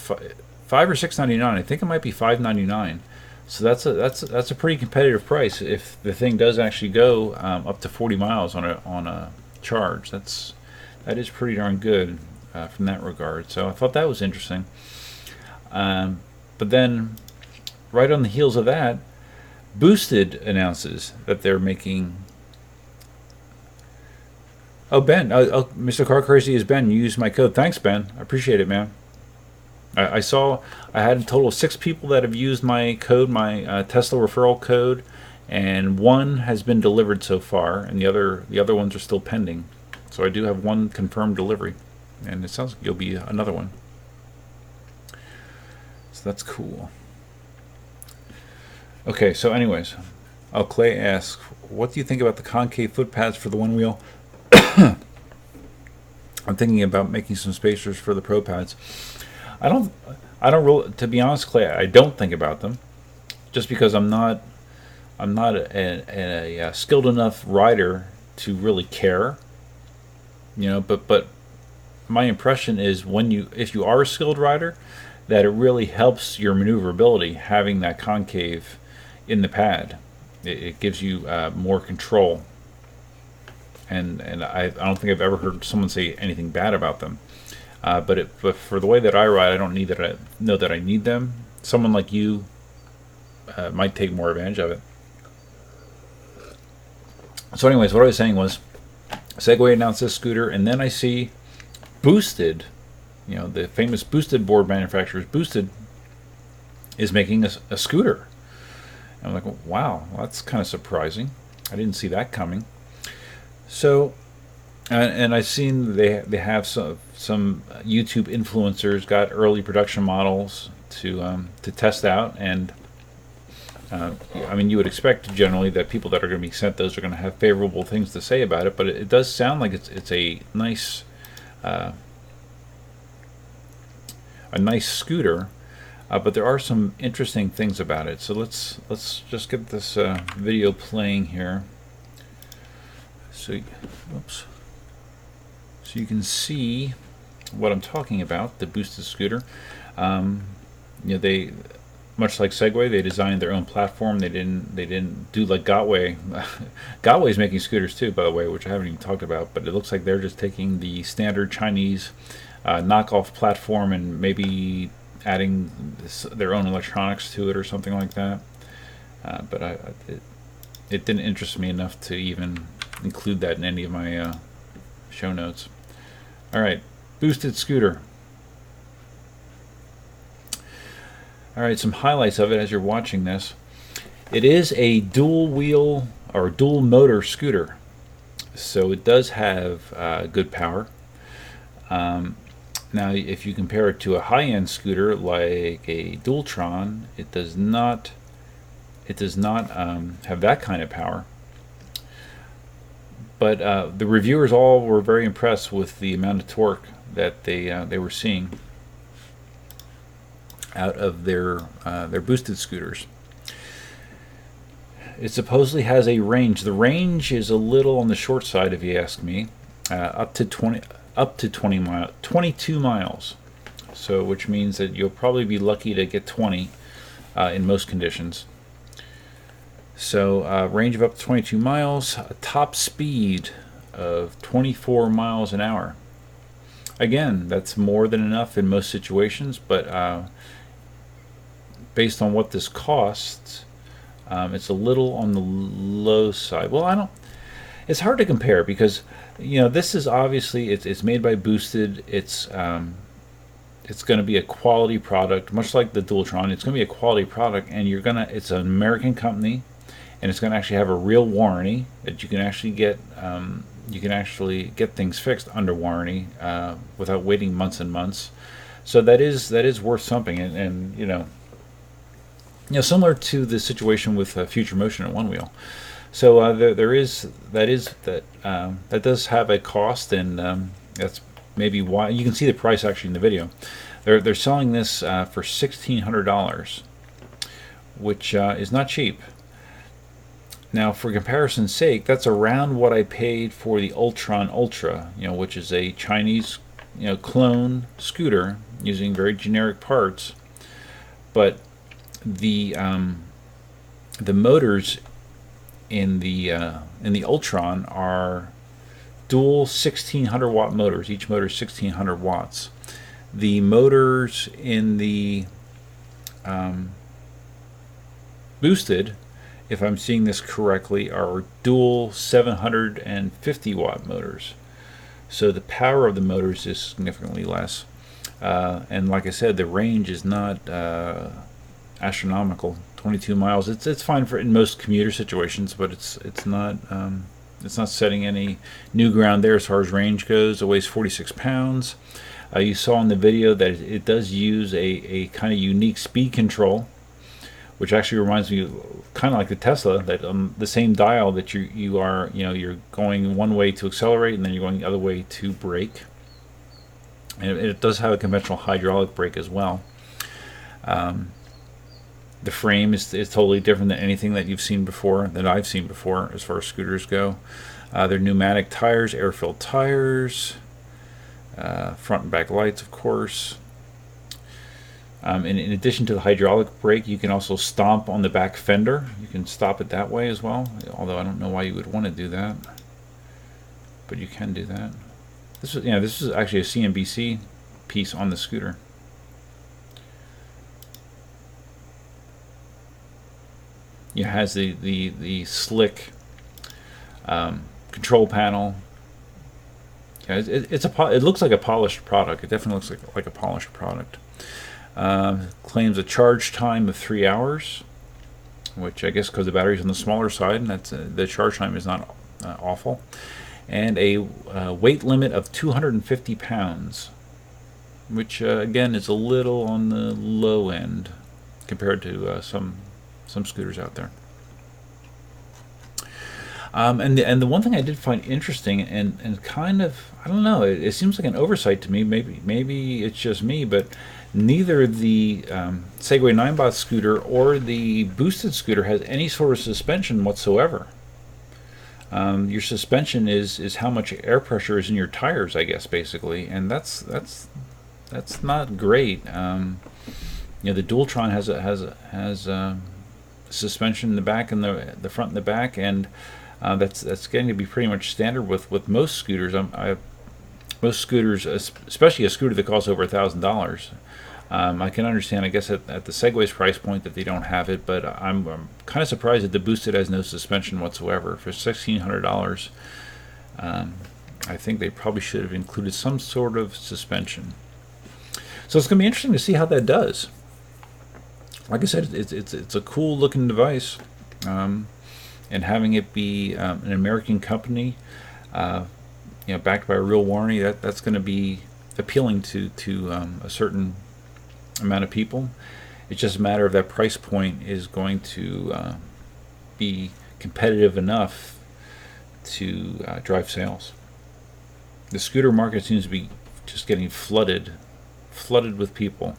or $6.99. I think it might be $5.99. So that's a pretty competitive price if the thing does actually go up to 40 miles on a charge. That is pretty darn good from that regard. So I thought that was interesting. But then, right on the heels of that, Boosted announces that they're making. Oh, Ben. Oh, Mr. Car Crazy is Ben. You used my code. Thanks, Ben. I appreciate it, man. I saw I had a total of 6 people that have used my code, my Tesla referral code, and 1 has been delivered so far, and the other ones are still pending. So I do have 1 confirmed delivery, and it sounds like you'll be another one. So that's cool. Okay, so anyways, Clay asks, what do you think about the concave foot pads for the one wheel? I'm thinking about making some spacers for the Pro pads. I don't really, to be honest, Clay, I don't think about them, just because I'm not a skilled enough rider to really care. But my impression is if you are a skilled rider, that it really helps your maneuverability having that concave in the pad. It gives you more control, and I don't think I've ever heard someone say anything bad about them. But for the way that I ride, I don't know that I need them. Someone like you, might take more advantage of it. So anyways, what I was saying was, Segway announced this scooter, and then I see Boosted, the famous Boosted board manufacturers, Boosted, is making a scooter. And I'm like, wow, well, that's kind of surprising. I didn't see that coming. So, and I've seen they have some YouTube influencers got early production models to test out, and I mean, you would expect generally that people that are going to be sent those are going to have favorable things to say about it, but it does sound like it's a nice scooter. But there are some interesting things about it. So let's just get this video playing here. So, oops. So you can see what I'm talking about. The Boosted scooter. They, much like Segway, they designed their own platform. They didn't do like Gotway. Gotway's making scooters too, by the way, which I haven't even talked about. But it looks like they're just taking the standard Chinese knockoff platform and maybe adding their own electronics to it or something like that. But it didn't interest me enough to even include that in any of my show notes. All right, Boosted scooter. All right, some highlights of it as you're watching this. It is a dual wheel or dual motor scooter, so it does have good power. Now, if you compare it to a high-end scooter like a Dualtron, it does not have that kind of power. But the reviewers all were very impressed with the amount of torque that they were seeing out of their Boosted scooters. It supposedly has a range. The range is a little on the short side, if you ask me, up to 22 miles. So, which means that you'll probably be lucky to get 20 in most conditions. So, range of up to 22 miles, a top speed of 24 miles an hour. Again, that's more than enough in most situations, but based on what this costs, it's a little on the low side. Well, it's hard to compare because this is obviously it's made by Boosted. It's going to be a quality product, much like the Dualtron. It's going to be a quality product, and it's an American company, and it's going to actually have a real warranty that you can actually get. You can actually get things fixed under warranty without waiting months and months. So that is worth something, and similar to the situation with Future Motion at One Wheel. So that does have a cost, and that's maybe why you can see the price actually in the video. They're selling this for $1,600, which is not cheap. Now, for comparison's sake, that's around what I paid for the Ultron Ultra, which is a Chinese clone scooter using very generic parts, but the motors in the Ultron are dual 1600 watt motors. Each motor is 1600 watts. The motors in the Boosted, if I'm seeing this correctly, are dual 750 watt motors. So the power of the motors is significantly less. And like I said, the range is not astronomical. 22 miles. It's fine for in most commuter situations, but it's not setting any new ground there as far as range goes. It weighs 46 pounds. You saw in the video that it does use a kind of unique speed control, which actually reminds me kind of like the Tesla, that the same dial that you're going one way to accelerate and then you're going the other way to brake. And it does have a conventional hydraulic brake as well. The frame is totally different than anything that I've seen before as far as scooters go. They're pneumatic tires, air-filled tires, front and back lights, of course. In addition to the hydraulic brake, you can also stomp on the back fender. You can stop it that way as well, although I don't know why you would want to do that, but you can do that. This is actually a CNBC piece on the scooter. has the slick control panel. Yeah, it looks like a polished product. It definitely looks like a polished product. Claims a charge time of 3 hours, which I guess because the battery's on the smaller side, and that's the charge time is not awful. And a weight limit of 250 pounds, which again is a little on the low end compared to some scooters out there. And the one thing I did find interesting and kind of, I don't know, it seems like an oversight to me. Maybe it's just me, but neither the Segway Ninebot scooter or the boosted scooter has any sort of suspension whatsoever. Your suspension is how much air pressure is in your tires, I guess, basically, and that's not great. The Dualtron has suspension in the back and the front and the back, and that's getting to be pretty much standard with most scooters. Most scooters, especially a scooter that costs over $1,000. I can understand, I guess, at the Segway's price point that they don't have it, but I'm kind of surprised that the Boosted has no suspension whatsoever. For $1,600, I think they probably should have included some sort of suspension. So it's going to be interesting to see how that does. Like I said, it's a cool looking device, and having it be an American company, backed by a real warranty, that's going to be appealing to a certain amount of people. It's just a matter of that price point is going to be competitive enough to drive sales. The scooter market seems to be just getting flooded with people.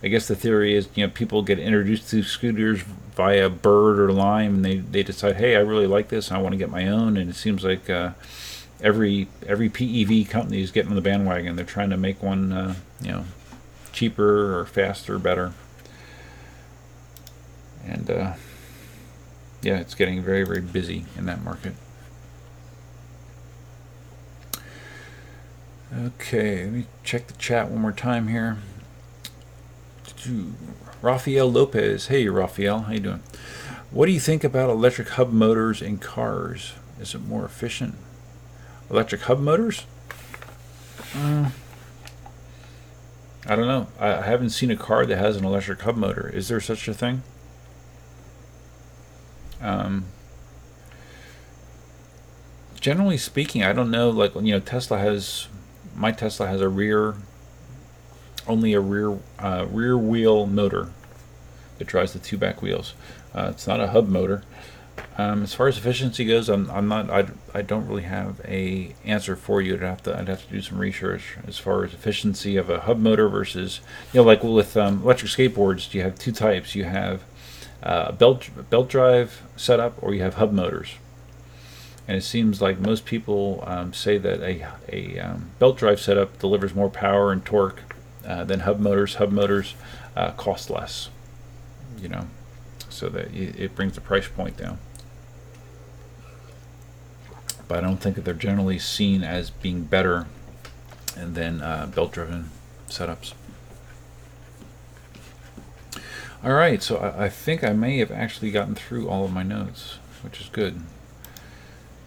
I guess the theory is, people get introduced to scooters via Bird or Lime, and they decide, hey, I really like this, and I want to get my own. And it seems like every PEV company is getting on the bandwagon. They're trying to make one, cheaper or faster, better. And it's getting very, very busy in that market. Okay, let me check the chat one more time here. Rafael Lopez. Hey, Rafael, how you doing? What do you think about electric hub motors in cars? Is it more efficient? Electric hub motors? I don't know. I haven't seen a car that has an electric hub motor. Is there such a thing? Generally speaking, I don't know. Like, my Tesla has only a rear wheel motor that drives the two back wheels. It's not a hub motor. As far as efficiency goes, I don't really have a answer for you. I'd have to do some research as far as efficiency of a hub motor versus, like with electric skateboards, you have two types. You have a belt drive setup, or you have hub motors. And it seems like most people say that a belt drive setup delivers more power and torque than hub motors. Hub motors cost less, so that it brings the price point down. But I don't think that they're generally seen as being better than belt-driven setups. All right, so I think I may have actually gotten through all of my notes, which is good,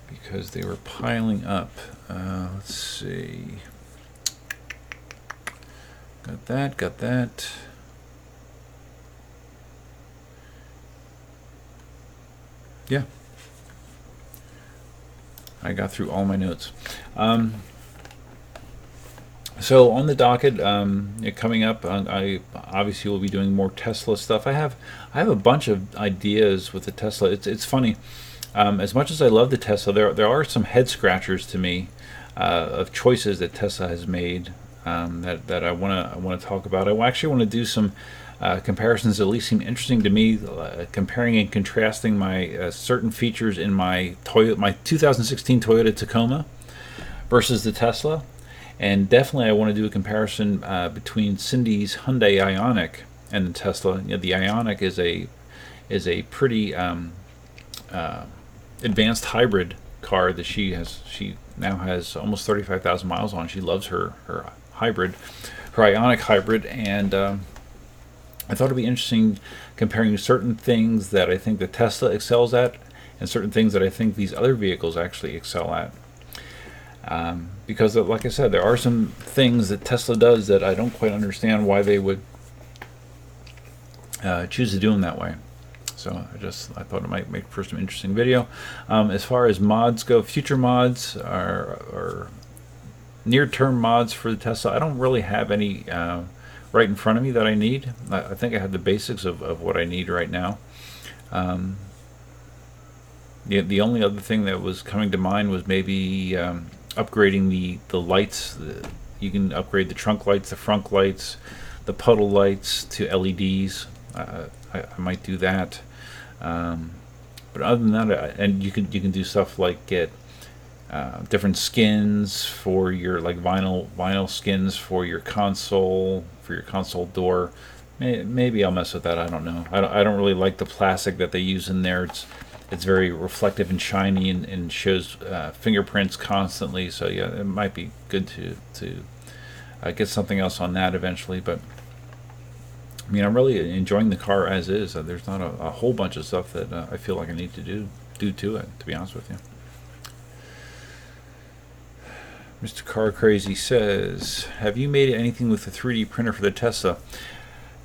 because they were piling up. Let's see. Got that. Yeah. I got through all my notes. So on the docket, coming up, I obviously will be doing more Tesla stuff. I have a bunch of ideas with the Tesla. It's funny. As much as I love the Tesla, there are some head scratchers to me of choices that Tesla has made that I want to talk about. I actually want to do some comparisons that at least seem interesting to me, comparing and contrasting my certain features in my 2016 Toyota Tacoma versus the Tesla. And definitely I want to do a comparison between Cindy's Hyundai Ioniq and the Tesla. The Ioniq is a pretty advanced hybrid car that she now has almost 35,000 miles on. She loves her hybrid, her Ioniq hybrid, and I thought it'd be interesting comparing certain things that I think the Tesla excels at and certain things that I think these other vehicles actually excel at. Because, like I said, there are some things that Tesla does that I don't quite understand why they would choose to do them that way. So I thought it might make for some interesting video. As far as mods go, future mods or near-term mods for the Tesla, I don't really have any right in front of me that I need. I think I have the basics of what I need right now. The only other thing that was coming to mind was maybe upgrading the lights. You can upgrade the trunk lights, the front lights, the puddle lights to LEDs. I might do that. But other than that, and you can do stuff like get different skins for your vinyl skins for your console door. Maybe I'll mess with that. I don't know. I don't really like the plastic that they use in there. It's very reflective and shiny and shows fingerprints constantly. So yeah, it might be good to get something else on that eventually. But I mean, I'm really enjoying the car as is. There's not a whole bunch of stuff that I feel like I need to do to it, to be honest with you. Mr. Car Crazy says, have you made anything with the 3D printer for the Tesla?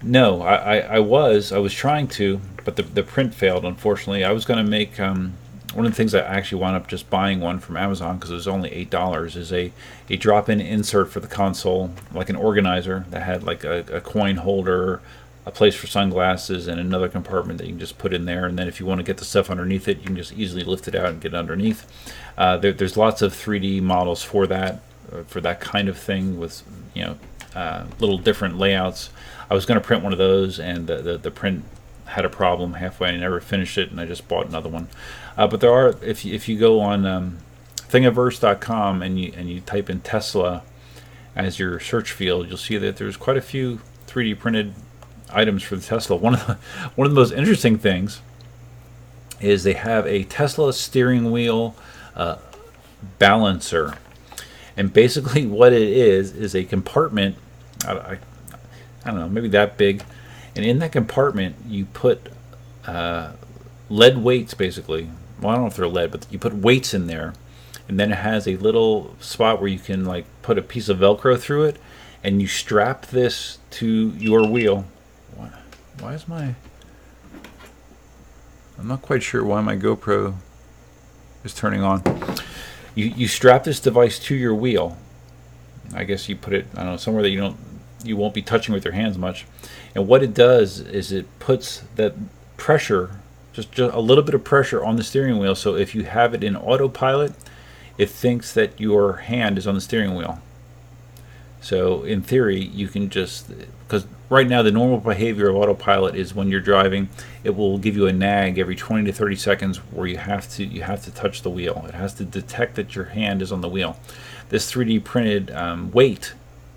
No, I was trying to, but the print failed, unfortunately. I was going to make, one of the things I actually wound up just buying one from Amazon because it was only $8, is a drop-in insert for the console, like an organizer that had like a coin holder, a place for sunglasses, and another compartment that you can just put in there. And then if you want to get the stuff underneath it, you can just easily lift it out and get it underneath. There's lots of 3D models for that kind of thing with, you know, little different layouts. I was going to print one of those, and the print had a problem halfway, and I never finished it, and I just bought another one. But there are, if you go on Thingiverse.com and you type in Tesla as your search field, you'll see that there's quite a few 3D printed items for the Tesla. One of the most interesting things is they have a Tesla steering wheel balancer, and basically what it is a compartment. I don't know, maybe that big, and in that compartment you put lead weights, basically. Well, I don't know if they're lead, but you put weights in there, and then it has a little spot where you can like put a piece of Velcro through it, and you strap this to your wheel. Why is my... I'm not quite sure why my GoPro is turning on. You strap this device to your wheel. I guess you put it, I don't know, somewhere that you won't be touching with your hands much. And what it does is it puts that pressure, just a little bit of pressure on the steering wheel, so if you have it in autopilot, it thinks that your hand is on the steering wheel. So in theory, you can just, because right now the normal behavior of autopilot is when you're driving, it will give you a nag every 20 to 30 seconds where you have to touch the wheel. It has to detect that your hand is on the wheel. This 3D printed weight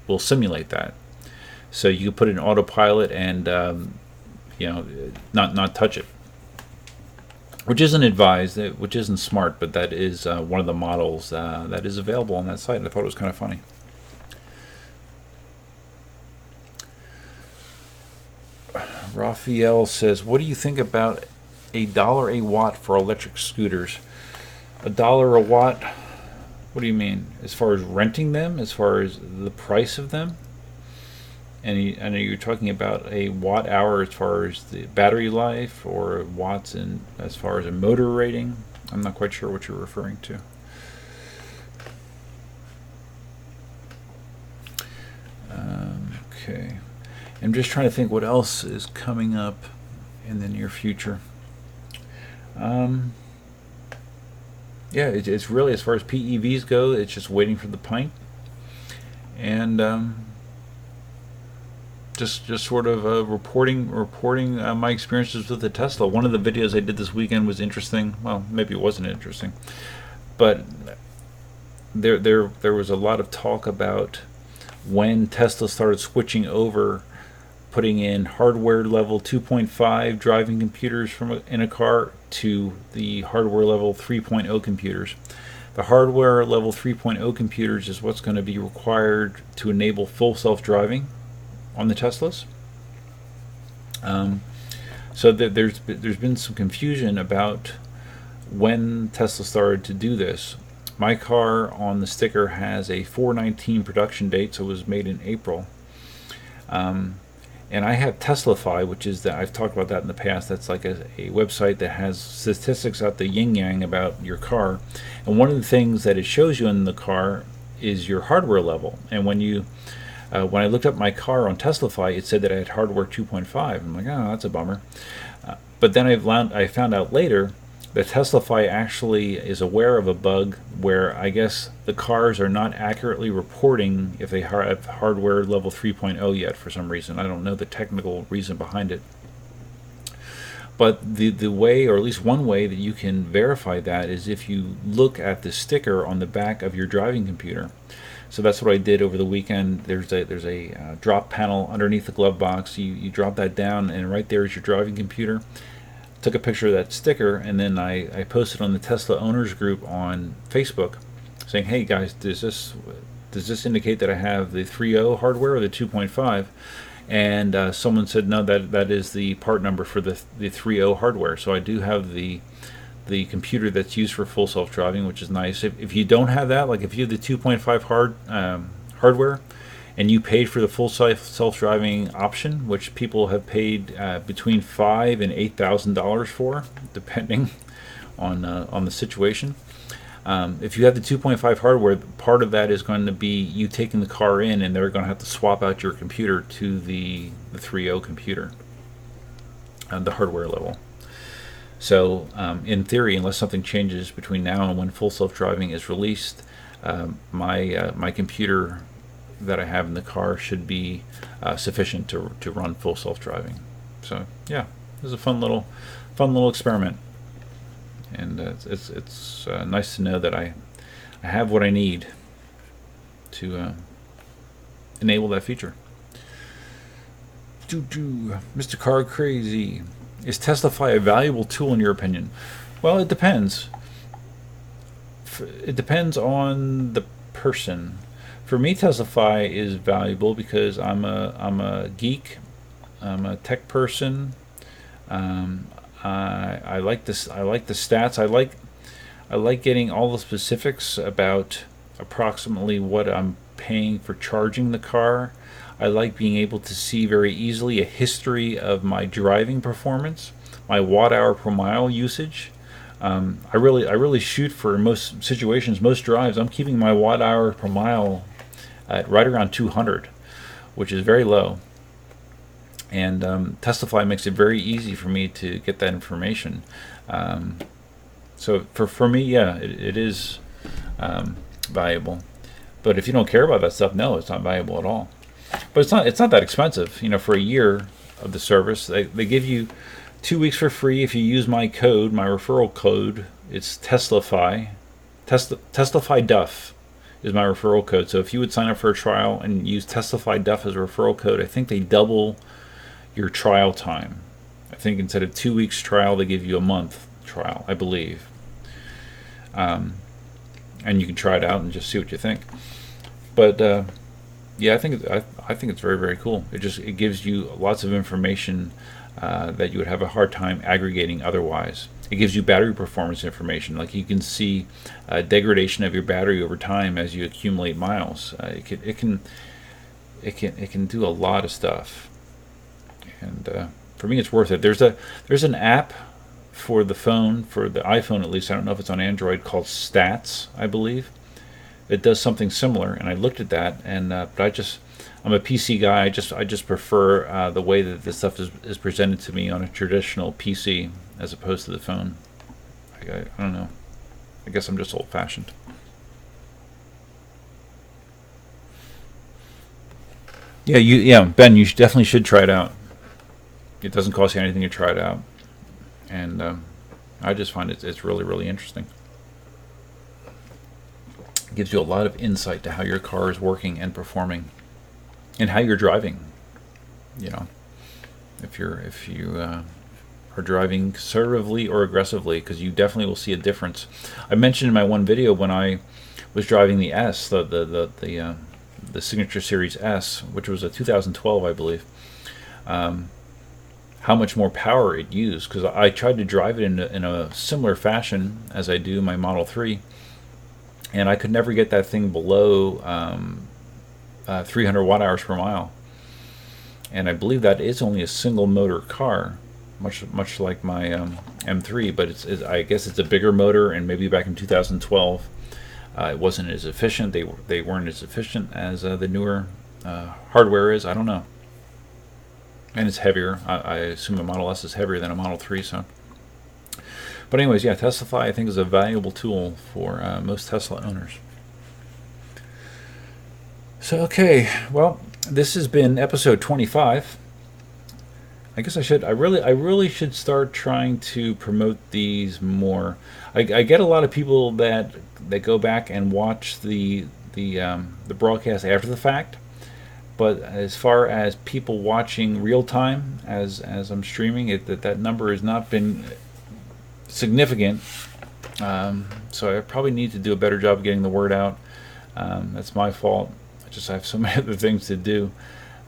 will simulate that. So you can put it in autopilot and you know, not touch it, which isn't advised, which isn't smart, but that is one of the models that is available on that site. I thought it was kind of funny. Raphael says, what do you think about $1 a watt for electric scooters? $1 a watt? What do you mean? As far as renting them? As far as the price of them? And I know you're talking about a watt hour as far as the battery life, or watts in as far as a motor rating. I'm not quite sure what you're referring to. Okay. I'm just trying to think what else is coming up in the near future. Yeah, it's really, as far as PEVs go, it's just waiting for the pint, and just sort of reporting my experiences with the Tesla. One of the videos I did this weekend was interesting. Well, maybe it wasn't interesting, but there was a lot of talk about when Tesla started switching over, putting in hardware level 2.5 driving computers in a car to the hardware level 3.0 computers. The hardware level 3.0 computers is what's going to be required to enable full self-driving on the Teslas. So there's been some confusion about when Tesla started to do this. My car on the sticker has a 4/19 production date, so it was made in April. And I have Teslafy, which is that I've talked about that in the past. That's like a website that has statistics out the yin yang about your car. And one of the things that it shows you in the car is your hardware level. And when I looked up my car on Teslafy, it said that I had hardware 2.5. I'm like, oh, that's a bummer. But then I found out later that Teslafy actually is aware of a bug where I guess the cars are not accurately reporting if they have hardware level 3.0 yet for some reason. I don't know the technical reason behind it. But the way, or at least one way that you can verify that is if you look at the sticker on the back of your driving computer. So that's what I did over the weekend. There's a drop panel underneath the glove box. You drop that down, and right there is your driving computer. Took a picture of that sticker, and then I posted on the Tesla owners group on Facebook saying, hey guys, does this indicate that I have the 3.0 hardware or the 2.5? And someone said, no, that is the part number for the 3.0 hardware. So I do have the computer that's used for full self-driving, which is nice. If you don't have that, like if you have the 2.5 hardware, and you paid for the full self-driving option, which people have paid between $5,000 and $8,000 for, depending on the situation. If you have the 2.5 hardware, part of that is going to be you taking the car in, and they're going to have to swap out your computer to the 3.0 computer, the hardware level. So, in theory, unless something changes between now and when full self-driving is released, my computer that I have in the car should be sufficient to run full self-driving. So yeah, it was a fun little experiment, and it's nice to know that I have what I need to enable that feature. Mr. Car Crazy, is Teslafy a valuable tool in your opinion? Well, it depends. It depends on the person. For me, Teslafy is valuable because I'm a geek. I'm a tech person. I like this. I like the stats. I like getting all the specifics about approximately what I'm paying for charging the car. I like being able to see very easily a history of my driving performance, my watt-hour per mile usage. I really shoot for most situations, most drives. I'm keeping my watt-hour per mile at right around 200, which is very low. And Teslafy makes it very easy for me to get that information. So for me, yeah, it is valuable. But if you don't care about that stuff, no, it's not valuable at all. But it's not that expensive. You know, for a year of the service, they give you 2 weeks for free if you use my code, my referral code. It's Teslafy. Teslafy Duff is my referral code. So if you would sign up for a trial and use Teslafy Duff as a referral code, I think they double your trial time. I think instead of 2 weeks trial, they give you a month trial, I believe. And you can try it out and just see what you think. But yeah, I think it's very, very cool. It gives you lots of information that you would have a hard time aggregating otherwise. It gives you battery performance information, like you can see degradation of your battery over time as you accumulate miles. It can do a lot of stuff, and for me, it's worth it. There's an app for the phone, for the iPhone at least. I don't know if it's on Android, called Stats, I believe. It does something similar, and I looked at that, and but I'm a PC guy. I just prefer the way that this stuff is presented to me on a traditional PC as opposed to the phone. I don't know. I guess I'm just old-fashioned. Yeah, Ben, you definitely should try it out. It doesn't cost you anything to try it out, and I just find it's really, really interesting. It gives you a lot of insight to how your car is working and performing, and how you're driving. You know, if you are driving conservatively or aggressively, because you definitely will see a difference. I mentioned in my one video when I was driving the S, the Signature Series S, which was a 2012, I believe, how much more power it used, because I tried to drive it in a similar fashion as I do my Model 3, and I could never get that thing below 300 watt hours per mile. And I believe that is only a single motor car, much like my M3, but I guess it's a bigger motor, and maybe back in 2012 it wasn't as efficient. They weren't as efficient as the newer hardware is. I don't know. And it's heavier. I assume a Model S is heavier than a Model 3. So, but anyways, yeah, Teslafy I think is a valuable tool for most Tesla owners. So okay, well, this has been episode 25. I guess I really should start trying to promote these more. I get a lot of people that go back and watch the broadcast after the fact. But as far as people watching real time as I'm streaming it, that number has not been significant. So I probably need to do a better job of getting the word out. That's my fault. I just have so many other things to do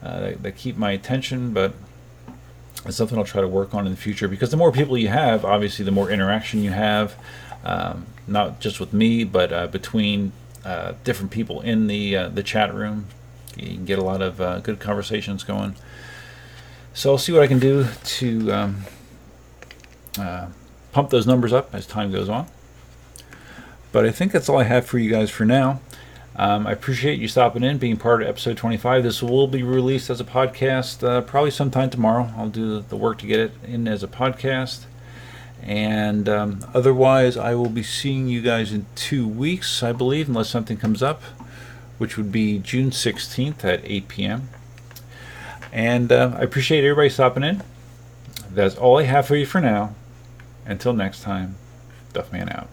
that keep my attention, but it's something I'll try to work on in the future, because the more people you have, obviously the more interaction you have, not just with me, but between different people in the chat room. You can get a lot of good conversations going. So I'll see what I can do to pump those numbers up as time goes on. But I think that's all I have for you guys for now. I appreciate you stopping in, being part of episode 25. This will be released as a podcast probably sometime tomorrow. I'll do the work to get it in as a podcast. And otherwise, I will be seeing you guys in 2 weeks, I believe, unless something comes up, which would be June 16th at 8 p.m. And I appreciate everybody stopping in. That's all I have for you for now. Until next time, Duffman out.